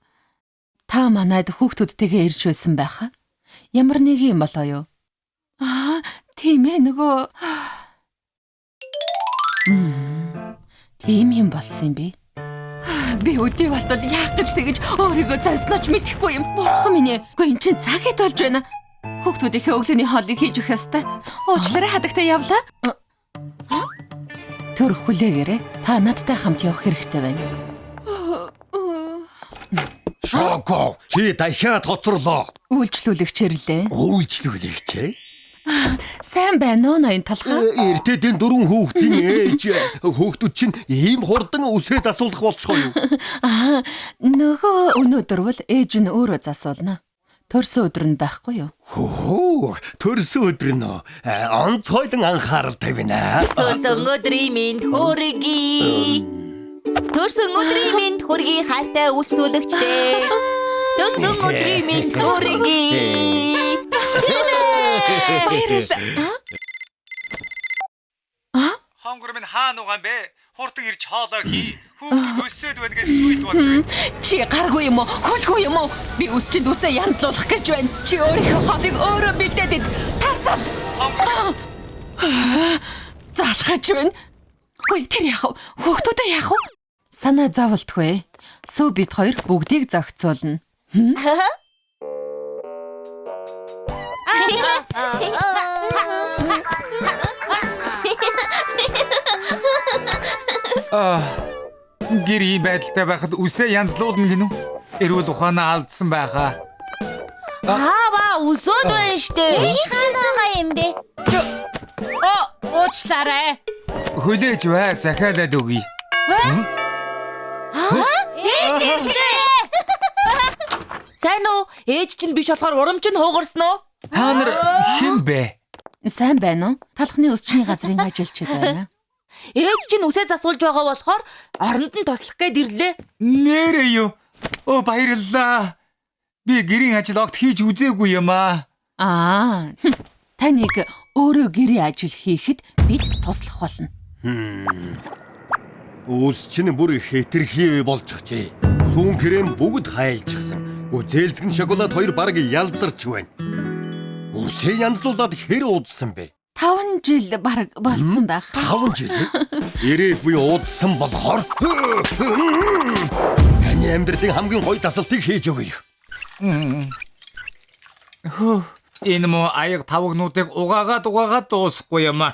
Та манад хүүхдүүдтэйгээ ирж байсан байхаа. Ямар нэг юм болоо юу? Тийм ээ нөгөө. Тийм юм болсон юм бэ? Би өдий болтол яах гэж тэгэж өөрийгөө зовснооч мэдэхгүй юм. Бурхан минь ээ. Гэхдээ эн чинь цаг хэд болж байна. Хүүхдүүдийнхээ өглөөний хоолыг хийж өгөх ёстой. Уучлаарай хадагтай явлаа. Төр хүлээгээрэй. Та надтай хамт явах хэрэгтэй байна. Шоко, чи дахиад хоцорлоо. Үйлчлүүлэгч ирлээ. Үйлчлүүлэгч ээ? Сайн байна уу ноён талхаа? Эртэд энэ 4 хүүхдийн ээж. Хүүхдүүд чинь ийм хурдан үсээ засуулах болчихоо юу? Нөгөө өнөөдөр бол ээж нь өөрөө засуулна. Төрсөн өдөр нь байхгүй юу? Хөө, төрсөн өдөр нь онцгойлон анхаарал тавина. Төрсөн өдрийн минь хүргэе. Төрсөн өдрийн минь хүргэе хайртай үйлчлүүлэгчтэй. Төрсөн өдрийн минь хүргэе. Хонгор минь хаана угаан бэ? Хурдан ирж хоолоо хий. Хүүхдүүд өсөөд байна гэж сүйд болж байна. Чи гаргүй юм уу? Хөлгүй юм уу? Би үсчинд үсээ янзлуулах гэж байна. Чи өөрийнхөө хоолыг өөрөө бэлдээд ид. Тасал. Залхаж байна. Хөөе тэр яах вэ? Хүүхдүүдээ яах вэ? Санаа зовлтгүй. Сүү бид хоёр бүгдийг зохицуулна. Гэрийн байдалтай байхад үсээ янзлуулна гинүү. Эрүүл ухаанаа алдсан байхаа. Өсөөд байна штэ. Хийж байгаа юм бэ? Уучлаарай. Хүлээж бай, захиалаад өгье. Сайн уу? Ээж чинь биш болохоор урамч нь хуугарсан уу? Та нар хэн бэ? Сайн байна уу? Талхны өсчний газрын ажилчид байна. Ээж чинь үсээ засуулж байгаа болохоор оронд нь туслах гээд ирлээ. Нэрээ юу? Баярлалаа. Би гэрийн ажил огт хийж үзээгүй юм аа. Таныг өөрөө гэрийн ажил хийхэд бид туслах болно. Үс чинь бүр хэтэрхий болчихжээ. Сүүн крэм бүгд хайлчихсан. Зээлзгэн шоколад хоёр бараг ялдарч байна. Үсээ янзлуулаад хэр удсан бэ? 5 жил бараг болсон байх. 5 жил? Ирээд буй удсан болохоор таны амьдралын хамгийн гоё засалтыг хийж өгье. Энэ муу аяг тавгнуудыг угаагаад дуусахгүй юм аа.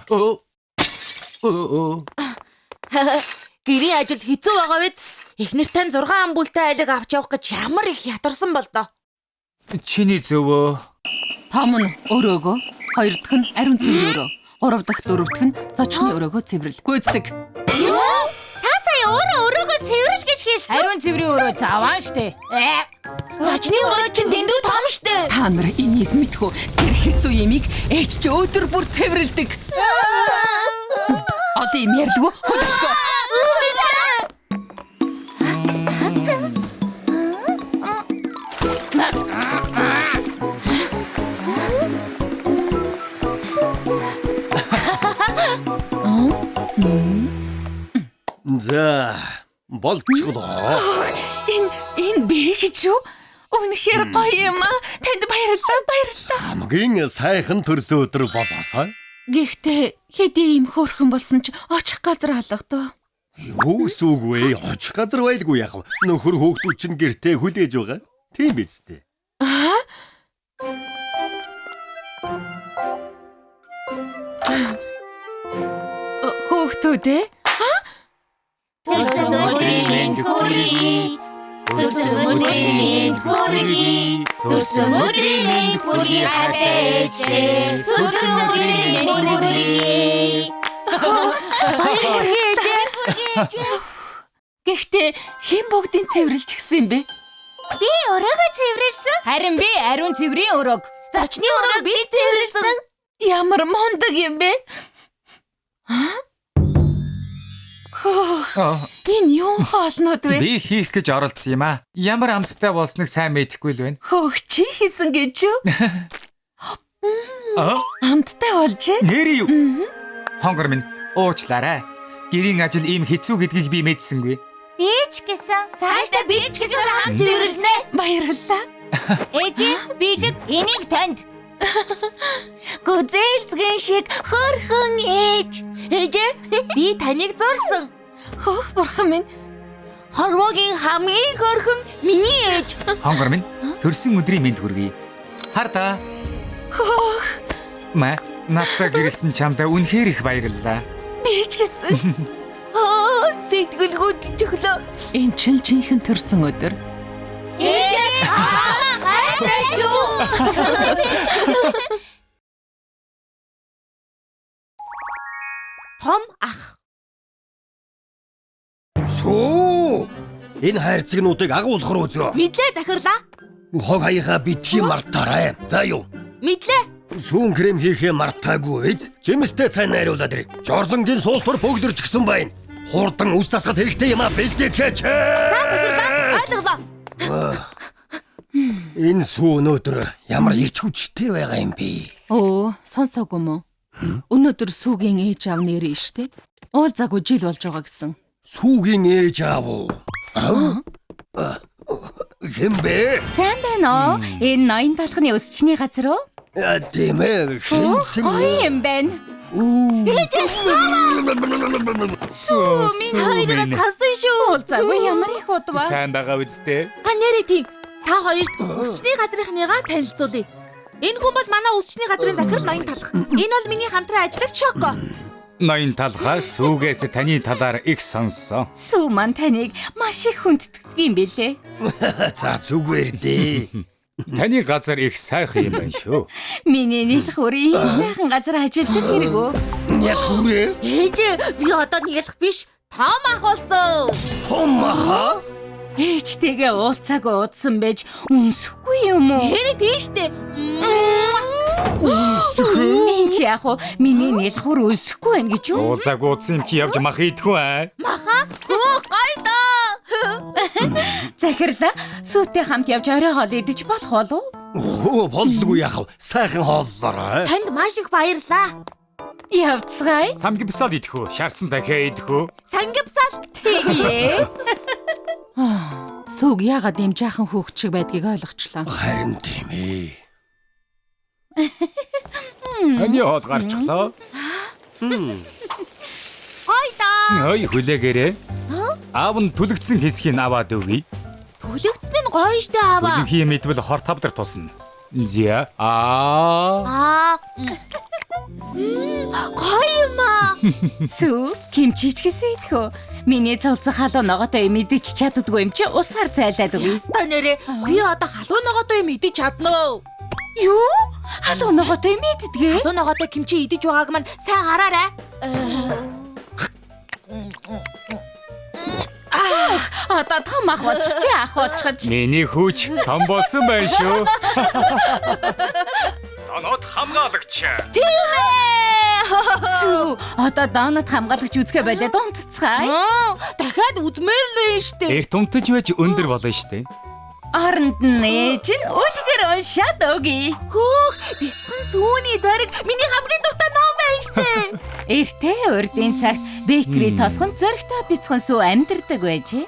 Гэрийн ажил хэцүү байгаа биз? Эхнэр тань 6 амбултай айлыг авч явах гэж ямар их ятарсан бол доо. Чиний зөвөө. Том нь өрөөгөө, хоёр дахь нь ариун цэвэр өрөө, гурав дахь дөрөв дахь нь зочны өрөөгөө цэвэрлэл. Гүйцэтгэг. Та сая өөрөө өрөөгөө цэвэрлэл гэж хэлсэн. Ариун цэврийн өрөө заваа штэ. Зочны өрөө чинь дэндүү том штэ. Та нар энийг мэдхүү. Тэр хэцүү ямиг ээж чи өдөр бүр цэвэрлдэг. Олон юм ярьлгүй хөдөлгөө. За, болчихлоо. Энэ би гэж юу? Үнэхээр гоё юм аа. Танд баярлалаа. Хамгийн сайхан төрсөн өдөр болоосаа. Гэхдээ хэдий ийм хөөрхөн болсон ч очих газар алгадаа. Юу сүгвэ? Очих газар байлгүй яах вэ? Нөхөр хөөгтүүд чинь гэртээ хүлээж байгаа. Тийм биз дээ. Хөөгтүүд ээ? Төрсөн өдрийн хүргэе. Төрсөн өдрийн хүргэе. Төрсөн өдрийн хүргэе хатэж. Төрсөн өдрийн хүргэе. Гэхдээ хэн бүгдийн цэвэрлж гисэн юм бэ? Би өрөөгөө цэвэрлсэн. Харин би ариун цэврийн өрөөг. Зочны өрөө би цэвэрлсэн. Ямар мундаг юм бэ? Энэ юу хоолнууд вэ? Би хийх гэж оролцсон юм аа. Ямар амттай болсныг сайн мэдэхгүй л байна. Хөөх чи хийсэн гэж юу? Амттай болжээ. Нэр юу? Хонгор минь уучлаарай. Гэрийн ажил ийм хэцүү гэдгийг би мэдсэнгүй. Би ч гэсэн. Цаашдаа би ч гэсэн хамт цэвэрлэнэ. Баярлалаа. Ээжи, бидэд энийг танд. Гүзээлцгэн шиг хөрхөн ээж. Ээжээ, би таныг зурсан. Хөөх бурхан минь. Хорвоогийн хамгийн хөрхөн миний ээж. Хонгор минь төрсөн өдрийн мэнд хүргэе. Хардаа. Хөөх. Надтай гэрэлсэн чамдаа үнэхээр их баярлалаа. Би ч гэсэн. Сэтгэл хөдлөж өглөө. Энэ чинь жинхэнэ төрсөн өдөр. Ээжээ. Хайртай шүү. Том ах. Сүү! Энэ хайрцагнуудыг агуулах руу зөө. Мэдлээ захирлаа. Хог хаяха битгий мартаарай. За юу? Мэдлээ. Сүүн крем хийхээ мартаагүй биз? Жимстэй цай найруулаад ирээ. Жорлонгийн суултур бөглөрч гисэн байна. Хурдан үс засахад хэрэгтэй юм а бэлдээдгээч. Ойлголоо. Энэ сүү өнөөдөр ямар ирч хүчтэй байгаа юм бэ? Сонсоогүй мө. Өнөөдөр сүүгийн ээж аав нэрээ штэ. Уулзаагүй жил болж байгаа гэсэн. Сүүгийн ээж аав уу? Хэм бэ? Сайн байна уу? Энэ ноён талхны өсчний газар уу? Тийм ээ. Гоё юм байна. Сүү минь хоёроо сансан шүү. Уулзаагүй ямар их удаа. Сайн байгаа үсттэй. Нэрээ тийм. Та хоёрт өсчний газрынхныгаа танилцуулъя. Энэ хүн бол манай өсчний газрын захирал ноён талх. Энэ бол миний хамтран ажиллагч Шоко. Ноён талхаа сүүгээс таны талаар их сонссон. Сүү маань таныг маш их хүнддэг юм бэлээ. За зүгээр дээ. Таны газар их сайхан юм байна шүү. Миний нийлх үрийн сайхан газар ажилладаг хэрэг үү? Яг хүрээ. Ээж, би одоо нийлх биш. Том ах болсон. Том аха? Ээжтэйгээ уулзаагүй удсан байж үнсэхгүй юм уу? Хэрэг тийштэй. Энд чи яг уу миний нийлхүр үнсэхгүй байх гэж юу? Уулзаагүй удсан юм чи явж мах идэх үү? Маха? Гоё доо. Захирлаа сүүтэй хамт явж орой хоол идэж болох болов уу? Боллгүй яхав. Сайхан хооллороо. Танд маш их баярлаа. Явцгаая. Самгипсал идэх үү? Шарсан дахиа идэх үү? Сангипсал. Тэгээ. Сүүг яагаад юм жаахан хүүхчиг байдгийг ойлгочлаа. Харин тийм ээ. Таны хоол гарчлаа. Гоё доо. Ой хүлээгээрээ. Аав нь түлэгдсэн хэсгийг аваад өгье. Түлэгдсэн нь гоё штэ аваа. Түлхий мэдвэл хор тавдар тусна. Зя. Гоё юм аа. Сүү кимчичгээсээ идэх үү? Миний цолцох халуун ногоотой мэдэж чаддгүй юм чи усаар зайлаад өгье. Та нэрээ би одоо халуун ногоотой мэдэж чадна уу? Юу? Халуун ногоотой мэддгээ? Халуун ногоотой кимчи идэж байгааг маань сайн хараарай. Одоо том ах болчих чи ах болчихж. Миний хүүч том болсон байна шүү. Донод хамгаалагч. Сүү одоо донод хамгаалагч үзгээ болоод унтцгаая. Дахиад үзмээр л байна штэ. Эрт унтаж байж өндөр болно штэ. Оронд нь ээж нь үлгэр уншаад өгье. Хөөх, бяцхан сүүний зориг миний хамгийн дуртай ном байна штэ. Эртээ урдын цагт бэкри тосгон зөрөгтэй бяцхан сүү амьдардаг байжээ.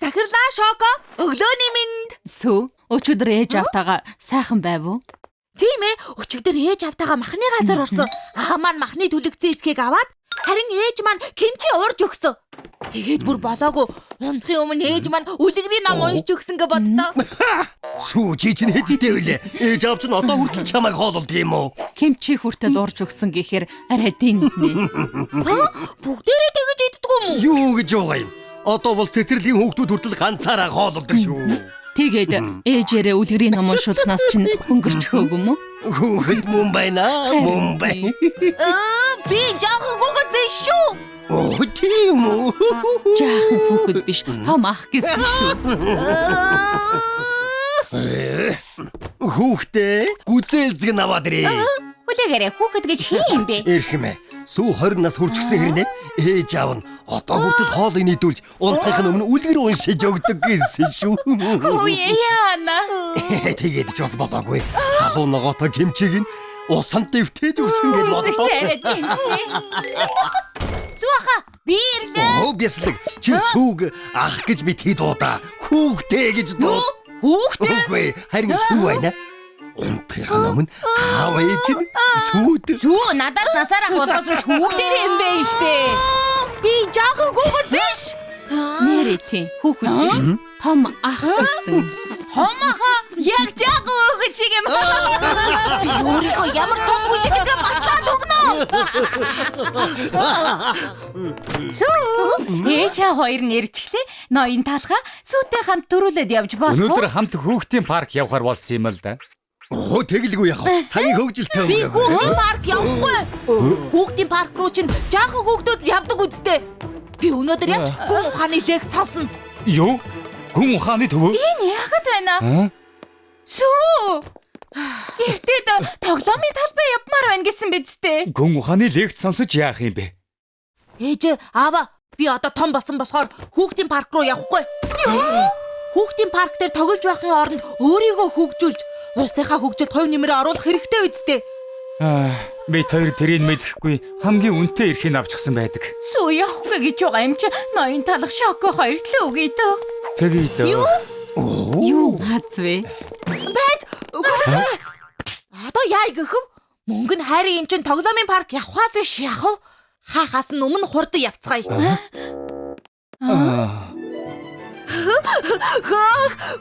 Захирлаа Шоко. Өглөөний минь. Сүү, өчигдөр ээж автагаа сайхан байв уу? Тийм ээ, өчигдөр ээж автагаа махны газар орсон. Аа маань махны түлэгцэн эцгийг аваад харин ээж маань кимчи уурж өгсөн. Тэгээд бүр болоогүй. Унтахын өмнө ээж маань үлгэрийн ном уншиж өгсөн гэ боддоо. Сүү чи чинь хэдтэй вүлээ? Ээж аав чинь одоо хүртэл чамайг хоололдог юм уу? Кимчи хүртэл урж өгсөн гэхээр арай тэнтнэ. Бүгдээрээ тэгэж иддэг юм уу? Юу гэж байгаа юм? Одоо бол цэцэрлэгийн хүүхдүүд хүртэл ганцаараа хоололдог шүү. Тэгээд ээжээрээ үлгэрийн ном уншуулнаас чинь хөнгөрч хөөг юм уу? Хүүхэд мөн байна, мөн байна. Би жаахан хүүхэд биш шүү. Оо тийм үү? Жаахан хүүхэд биш, том ах гэсэн шүү. Хүүхдээ гүзээлзэг наваад ирээ. Хүлээгээрээ хүүхэд гэж хин юм бэ? Эрхэмэ. Сүү 20 нас хүрчихсэн хэрнээ ээж аав нь одоо хүртэл хоолыг нийтүүлж унтахын өмнө үлгэр уншиж өгдөг гэсэн шүү. Үе яана. Тэгээд ч бас болоогүй. Халуун ногоотой кимчиг нь усанд дэвтээж өгсөн гэж бодлоо. Зууха би ирлээ. Оо бяслаг чи сүүг ах гэж би тий дуудаа. Хүүхдээ гэж дуу. Хүүхдээ? Үгүй харин сүү байна. Унтахын өмнө аав ээж нь сүүд. Сүү надаас насаараа болгоос биш хүүхдэр юм бэ штэ. Би жаахан хүүхэд биш. Нэрээ тий хүүхэд биш. Том ах гэсэн. Том аха яг жаахан хүүхэд шиг юм. Би өөрийгөө ямар том хүн шиг гэдэг батлаад өгнө. Ээж хоёр нэрчглээ. Ноён талха сүүтэй хамт төрүүлээд явж болох. Өнөөдөр хамт хүүхдийн парк явахаар болсон юм л да. Оо тэгэлгүй яах вэ? Цагийн хөгжилтэй Би хүүхдийн парк явахгүй. Хүүхдийн парк руу чинь жаахан хүүхдүүд явдаг үсттэй. Би өнөөдөр явж гүн ухааны лекц сонсно. Юу? Гүн ухааны төвөө? Энэ яагаад байна? Сүү. Эртээд тоглоомын талбай явмаар байна гэсэн биз дээ. Гүн ухааны лекц сонсож яах юм бэ? Ээж аава би одоо том болсон болохоор хүүхдийн парк руу явахгүй. Хүүхдийн парк дээр тоглож байхын оронд өөрийгөө хөгжүүлж улсынхаа хөгжилд хувь нэмрээ оруулах хэрэгтэй үсттэй. Бид хоёр тэрийг мэдэхгүй хамгийн үнэтэй эрхийг авчихсан байдаг. Сүү явахгүй гэж байгаа юм чи ноён талх Шоко хоёрт л үгүй дөө. Тэгье дөө. Юу хацвэ? Байд. Одоо яа гэхэв? Мөнгө нь хайрын юм чин тоглоомын парк явхаас биш яах вэ? Хаахаас нь өмнө хурдан явцгаая.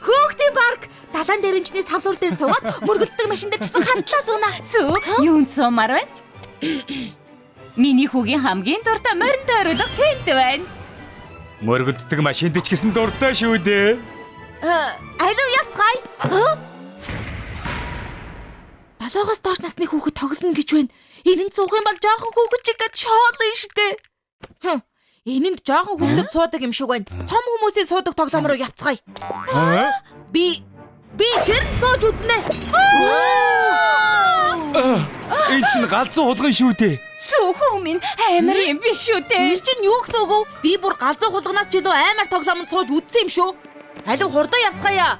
Хүүхдийн парк далайн дээрэнчний савлуур дээр суугаад мөргөлддөг машин дээр часан хандлаа сууна. Сүү юунд суумаар байна? Миний хүүгийн хамгийн дуртай морин дөрөлг тэнд байна. Мөргөлддөг машинд ч гэсэн дуртай шүү дээ. Алив явцгаая. 7-оос доош насны хүүхэд тоглоно гэж байна. Энэнд суух юм бол жоохон хүүхэд чиг гэж шоолно штэ. Энэнд жоохон хүүхэд суудаг юм шиг байна. Том хүмүүсийн суудаг тоглоом руу явцгаая. Би гэр сууж үзнэ. Энэ чинь галзуу хулган шүү дээ. Сүүхүү минь амар юм биш шүү дээ. Тэр чинь юу гэсэн үг вэ? Би бүр галзуу хулганаас ч илүү амар тоглоомд сууж үзсэн юм шүү. Алив хурдан явцгаая.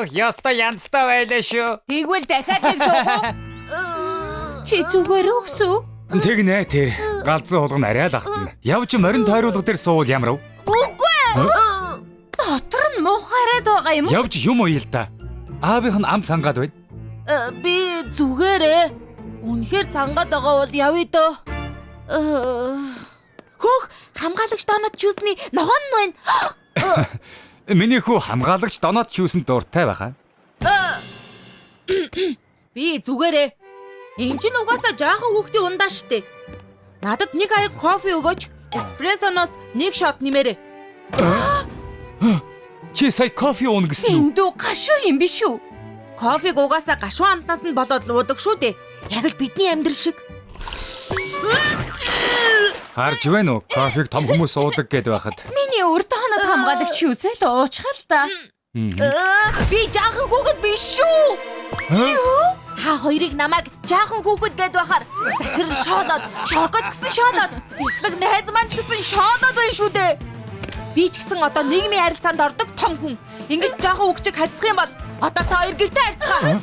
Яста янзтай байлаа шүү. Тэгвэл дахиад нэг суух уу? Чи зүгээр өгсөө? Тэгнэ тэр галзуу хулган арай л ахтана. Явж морин тойруулга дээр суувал ямар вэ? Үгүй. Дотор нь муухайраад байгаа юм уу? Явж юм уу л да. Аавынх нь ам цангаад байна. Би зүгээрээ. Үнэхээр цангаад байгаа бол явъя дөө. Хөөх хамгаалагч донод чүсний ногоон нь байна. Миний хүү хамгаалагч доноод чүүсэнд дуртай байхаа. Би зүгээрээ. Энд чинь угаасаа жаахан хүүхдийн ундаа штэ. Надад нэг аяг кофе өгөөч. Эспрессоноос нэг шот нэмээрэй. Чи сая кофе ууна гэсэн үү? Эндүү гашуу юм биш үү? Кофег угаасаа гашуун амтнаас нь болоод луудаг шүү дээ. Яг л бидний амьдрал шиг. Харж байна уу? Кофег том хүмүүс уудаг гэд байхад. Миний урд хоног хамгаалагч юусэл уучхал та. Би жаахан хүүхэд биш шүү. Юу? Та хоёрыг намайг жаахан хүүхэд гэд байхаар захирал шоолоод, шокоч гэсэн шоолоод, бислэг найз маань гэсэн шоолоод байна шүү дээ. Би ч гэсэн одоо нийгмийн харилцаанд ордог том хүн. Ингэж жоохон хөвгчийг харьцах юм бол одоо та хоёр гэртээ харьцгаа.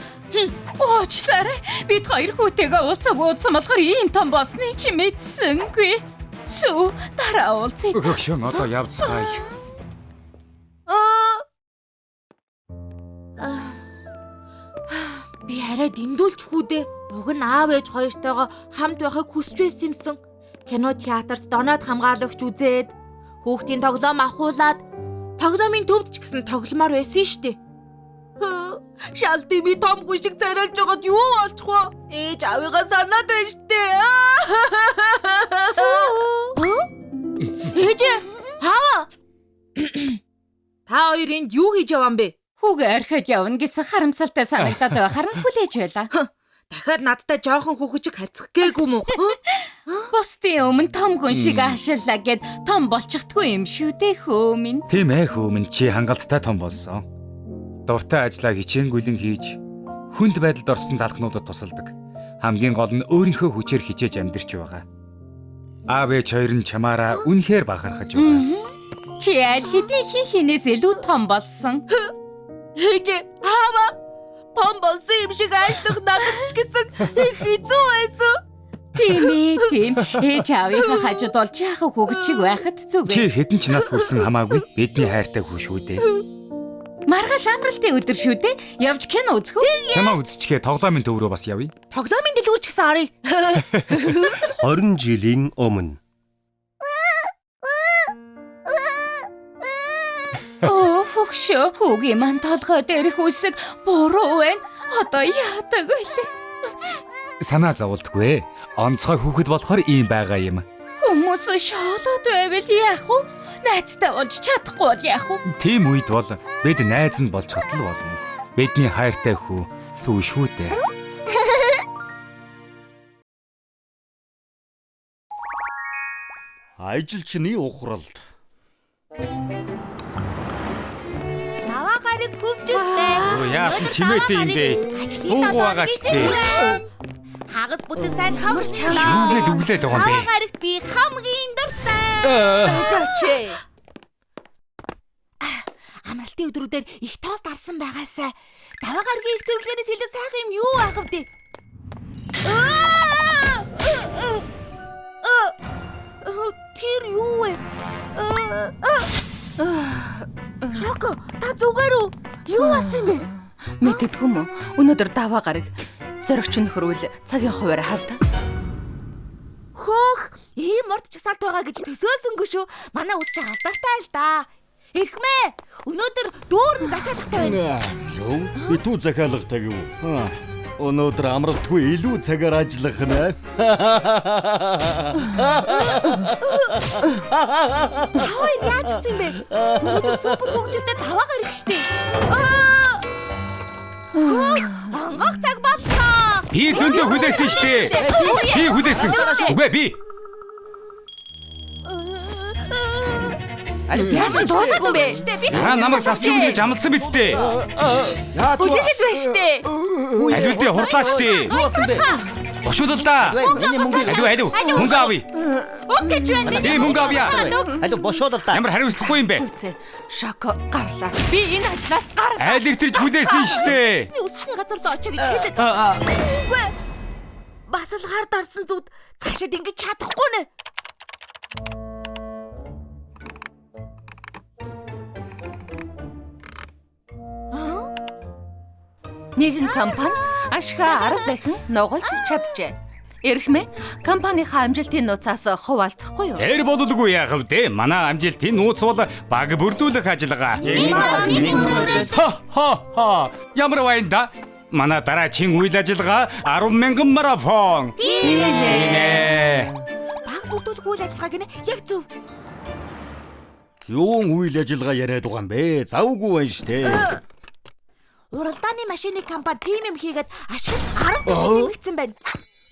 Уучлаарай. Бид хоёр хүүтэйгээ уулзсан болохоор ийм том болсны чи мэдсэнгүй. Сүү дараа уулзъя. Өгшөн одоо явцгаая. Би арай дэндүүлж хүүдээ. Уг нь аав ээж хоёртойгоо хамт байхыг хүсч байсан юмсан. Кино театрт доноод хамгаалагч үзээд хүүхдийн тоглоом авахуулаад тоглоомын төвд ч гэсэн тогломоор байсан штэ. Шалти би том хүн шиг царайлж байгаад юу болчих вэ? Ээж аавыгаа санаад байна штэ. Ээж хаа? Та хоёр энд юу хийж яваа юм бэ? Хүүгээ орхиод явна гэсэн харамсалтай санагдаад байхаар нь хүлээж байлаа. Дахиад надтай жоохон хүүхчиг харьцах гээгүй мүү? Бусдын өмнө том хүн шиг аашиллаа гэд том болчихдгүй юм шүү дээ хөө минь. Тийм ээ хөө минь чи хангалттай том болсон. Дуртай ажлаа хичээнгүйлэн хийж хүнд байдалд орсон талхнуудад тусалдаг. Хамгийн гол нь өөрийнхөө хүчээр хичээж амьдарч байгаа. Аав ээж хоёр нь чамаараа үнэхээр бахархаж байгаа. Чи аль хэдийн хинээс илүү том болсон. Ээж аава том болсон юм шиг аашлах надад ч гэсэн их хэцүү байсан. Тийм. Ээж аавынхаа хажууд бол жаахан хөвгчиг байхад зүг. Чи хэдэн ч нас хүрсэн хамаагүй бидний хайртай хүү шүү дээ. Маргааш амралтын өдөр шүү дээ. Явж кино үзэх үү? Кино үзчихээ тоглоомын төв рүү бас явъя. Тоглоомын дэлгүүр ч гэсэн оръё. 20 жилийн өмнө. Хөгшөө хүүгийн ман толгой дээрх үсэг буруу байна. Одоо яадаг вэ? Санаа зовлтгүй. Онцгой хүүхэд болохоор ийм байгаа юм. Хүмүүс шоолоод байвал яах вэ? Найзтай болж чадахгүй бол яах вэ? Тийм үед бол бид найз нь болж чадал болно. Бидний хайртай хүү сүү шүү дээ. Ажилчны ухралд. Наваа гарыг хөвжөлтэй. Яасан чимээтэй юм бэ? Уугаагач тээ. Хагас бүтэн сайн хамарч Шүүгээд өглөөд байгаа юм бэ? Наваа гарагт би хамгийн дуртай. Өөч. Амралтын өдрүүдээр их тоос дарсан байгаасаа даваа гаргийн их зөвлөгөөнөөс илүү сайхан юм юу аах вэ? Тэр юу вэ? Шоко, та зүгээр үү? Юу болсон юм бэ? Мэддэггүй мө. Өнөөдөр даваа гараг зоригч нөхрүүл цагийн хуваар хавтаа. Хөөх, ийм урд чагсаалт байгаа гэж төсөөлсөнгүй шүү. Манай үс чи алдартай л да. Эрхмээ, өнөөдөр дүүрэн захиалгатай байна. Юу? Би түү захиалгатай гэв. Өнөөдөр амралтгүй илүү цагаар ажиллах нэ. Хаваа яаж гэсэн юм бэ? Өнөөдөр супер хөгжилтэй даваа гараг штэ. Ангах цаг боллоо. Би зөндөө хүлээсэн шүү дээ. Би хүлээсэн. Үгүй би. Яасан дуусахгүй бэ? Та намайг засч өгнө гэж амласан биз дээ. Хүлээгээд байна штэ. Алив дээ хурдлаач дээ. Ушуудал да. Алив. Мөнгө авъя. Окей ч байна. Би мөнгө авъя. Алив бошоодол та. Ямар хариуцлагагүй юм бэ? Шоко гарлаа. Би энэ ажлаас гар. Айл иртэрч хүлээсэн шүү дээ. Үсчний газар л очоо гэж хэлээд. Үгүй. Бас л хар дарсан зүуд цаашаад ингэж чадахгүй нэ. Нэгэн компани ашгаа 10 дахин нугалж чаджээ. Эрхмээ компанийнхаа амжилтын нууцаас хуваалцахгүй юу? Эр бололгүй яах вэ? Манай амжилтын нууц бол баг бүрдүүлэх ажиллагаа. Ха. Ямар вайнда? Манай дараагийн үйл ажиллагаа 10,000 марафон. Тийм ээ. Баг бүрдүүлэх үйл ажиллагаа гинэ яг зөв. Юун үйл ажиллагаа яриад байгаа юм бэ? Завгүй байна штэ. Уралдааны машины компани тим юм хийгээд ашиг 10 дахин нэмэгдсэн байна.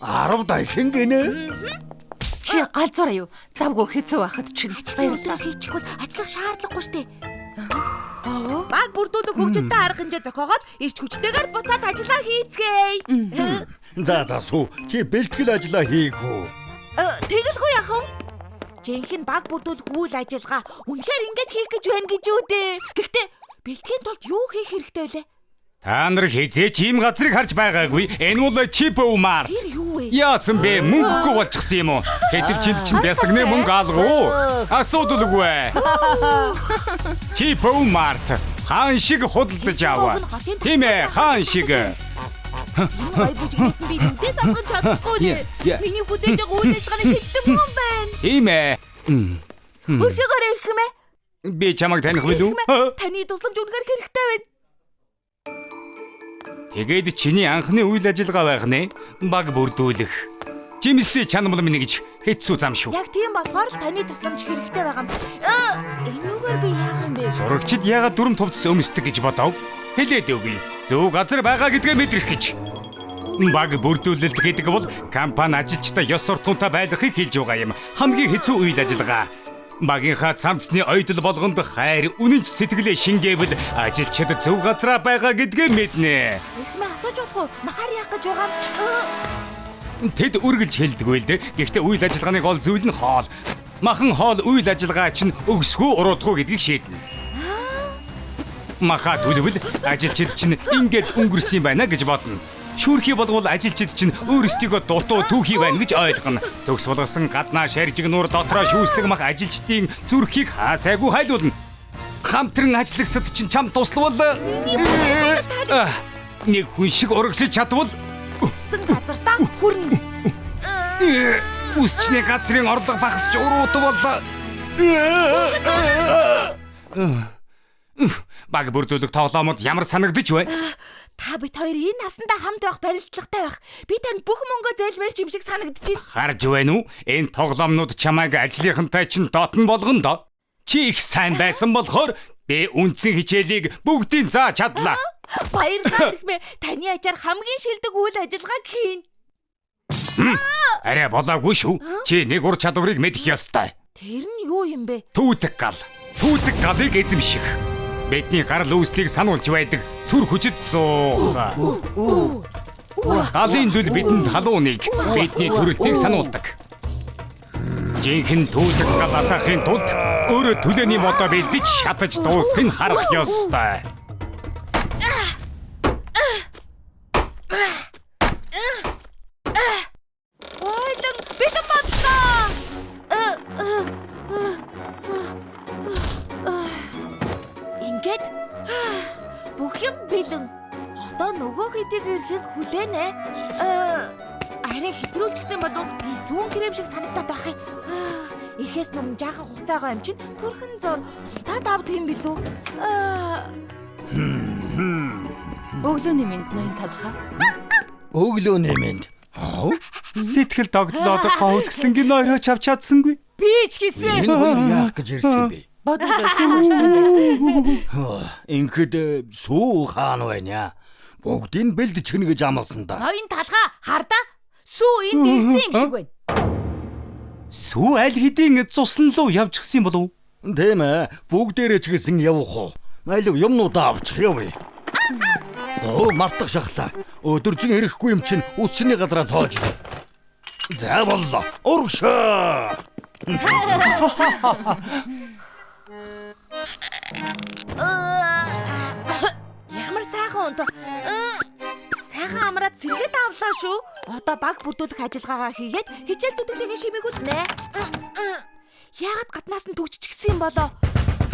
10 дахин гинэ. Чи галзуураа юу? Завгүй хэцүү байхад чинь Баярлалаа хийчих бол ажиллах шаардлагагүй штэ. Баг бүрдүүлэх хөгжилтэй арга хэмжээ зохиогоод ирч хүчтэйгээр буцаад ажиллаа хийцгээе. За суу. Чи бэлтгэл ажиллаа хийх үү? Тэгэлгүй яах вэ? Жинхэнэ баг бүрдүүлэх үйл ажиллагаа үнэхээр ингэж хийх гэж байна гэж үү дээ. Гэхдээ бэлтгэхийн тулд юу хийх хэрэгтэй вэ? Та нар хизээч ийм газрыг харж байгаагүй. Энэ бол Чипоумар. Тэр юу вэ? Яасан бэ? Мөнгөгүй болчихсон юм уу? Хэдвчинд чинь бясагны мөнгө алгуу. Асуудалгүй. Чипоумарт хаан шиг худалдаж аваа. Тийм ээ, хаан шиг. Бай бүжигсэн би нүдээс авах чадахгүй нэ. Миний бүдээж байгаа үйл ажиллагааны шилдэг хүн байна. Тийм ээ. Өршөөгөр ирэх юм ээ. Би чамайг таних билүү? Таны тусламж үнэхээр хэрэгтэй байна. Тэгээд чиний анхны үйл ажиллагаа байх нэ. Баг бүрдүүлэх. Жимстэй чанамал минь гэж хэцүү зам шүү. Яг тийм болохоор л таны тусламж хэрэгтэй байгаа юм. Энүүгээр би яах юм бэ? Сурагчид яагаад дүрм товцос өмсдөг гэж бодов? Хэлээд өгье. Зөв газар байгаа гэдгээ мэдрэх гэж. Баг бүрдүүлэлт гэдэг бол компани ажилчдаа ёс суртахуунтай байлгахыг хэлж байгаа юм. Хамгийн хэцүү үйл ажиллагаа. Багийнхаа цамцны ойдол болгонд хайр, үнэнч сэтгэлээ шингээвэл ажилчид зөв газараа байгаа гэдгээ мэднэ. Эхмээ асууж болох уу? Махаар яах гэж байгаа юм? Тэд үргэлж хэлдэггүй л дээ. Гэхдээ үйл ажиллагааны гол зүйл нь хоол. Махан хоол үйл ажиллагаа чинь өгсгөө уруудгүй гэдгийг шийднэ. Маха төлөвл ажилчид чинь ингээд өнгөрсөн байна гэж бодно. Шүүрхий болгол ажилчид чинь өөрсдийгөө дутуу түүхий байна гэж ойлгоно. Төгс болгосон гаднаа шаржиг нуур дотроо шүүслэг мах ажилчдын зүрхийг хаасайгүй хайлуулна. Хамтран ажиллагсад чинь чам туславал нэг хүн шиг урагшиж чадвал Газартаа хүрнэ. үсчний газрын орлого багасч уруутвал баг бүрдүүлэх тоглоомод ямар санагдаж вэ? Та бид хоёр энэ насандаа хамт байх барилдлагатай байх. Би танд бүх мөнгөө зээлмээрч юм шиг санагдаж байна. Харж байна уу? Энэ тоглоомнууд чамайг ажлынхантай чинь дотн болгоно. Чи их сайн байсан болохоор би үндсэн хичээлийг бүгдийг зааж чадлаа. Баярлалаа хэрхмээ. Таны ачаар хамгийн шилдэг үйл ажиллагааг хийн. Арай болоогүй шүү. Чи нэг ур чадварыг мэдэх ёстой. Тэр нь юу юм бэ? Түүдэг гал. Түүдэг галыг эзэмших. Бидний гарал үүслийг сануулж байдаг сүр хүчит зуух. Галын дүл бидэнд халууныг, бидний төрөлтийг сануулдаг. Жинхэнэ түүдэг гал асаахын тулд өөрөө төлөөний модоо бэлдэж шатаж дуусхыг харах ёстой. Ойлон бэлэн боллоо. Ингээд бүх юм бэлэн. Одоо нөгөө хэдийг ирэхийг хүлээнэ. Арай хэтрүүлчихсэн болов би сүүн крэм шиг санагдаад байх юм. Ирэхээс өмнө жаахан хугацаагаа юм чинь төрхөн зур унтаад авдаг юм билүү? Өглөөний мэнд ноён талхаа. Өглөөний мэнд. Сэтгэл тогтлоод гоцгслэнгийн нойрооч авч чадсангүй. Би ч гэсэн. Энэ хоёр яах гэж ирсэн бэ? Ингээд сүү хаан байна. Бүгдийг бэлдэж гэнэ гэж амласан да. Ноён талхаа хардаа. Сүү энд ирсэн юм шиг байна. Сүү аль хэдийн цусан руу явж гисэн болов? Тийм ээ. Бүгдээрээ ч гэсэн явах уу? Алив юмнуудаа авчих явъя. Мартах шахлаа. Өдөржин ирэхгүй юм чинь үсчний газараа цоож. За боллоо. Урагшаа. Ямар сайхан унт. Сайхан амраад зэрэгэд авлаа шүү. Одоо баг бүрдүүлэх ажиллагаагаа хийгээд хичээл зүтгэлийг шимээг үзнэ. Яагаад гаднаас нь төгччихсэн юм болоо?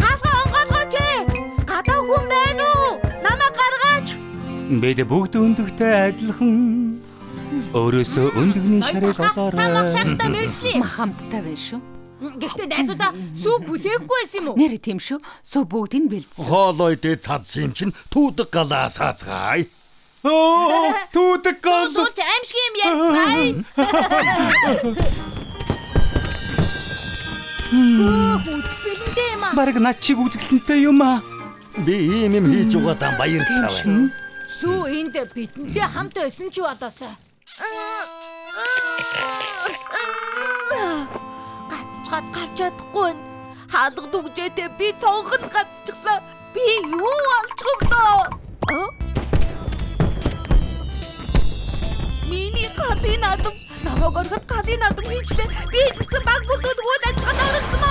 Хаалга онгоолгооч ээ. Гадаа хүн байна уу? Намайг гаргаач. Бид бүгд өндөгтэй адилхан. Өөрөөсөө өндөгний шарыг олоорой. Тамах шахтаа мэржлээ. Хамттай байна шүү. Гэхдээ найзуудаа сүү бүлээхгүй байсан юм уу? Нэр тийм шүү. Сүү бүгдийг нь бэлдсэн. Хоолой дээд цадсан юм чинь түүдэг галаа саацгаая. Түүдэг гол. Сууч аимшиг юм ярьцгаая. Үсэлдээ маа. Бараг над чиг үзэсгэлэнтэй юм аа. Би ийм юм хийж угаадаа баяртай байна. Сүү энд бидэнтэй хамт байсан ч болоосоо. Гацчгаад гарч чадахгүй. Хаалга дүгжээтэй би цонхонд гацчихлаа. Би юу олчихвдоо? Миний галын адам намайг ороход галын адам хийчлээ. Би ч гэсэн баг бүрдүүлэх үйл ажиллагаанд орсон.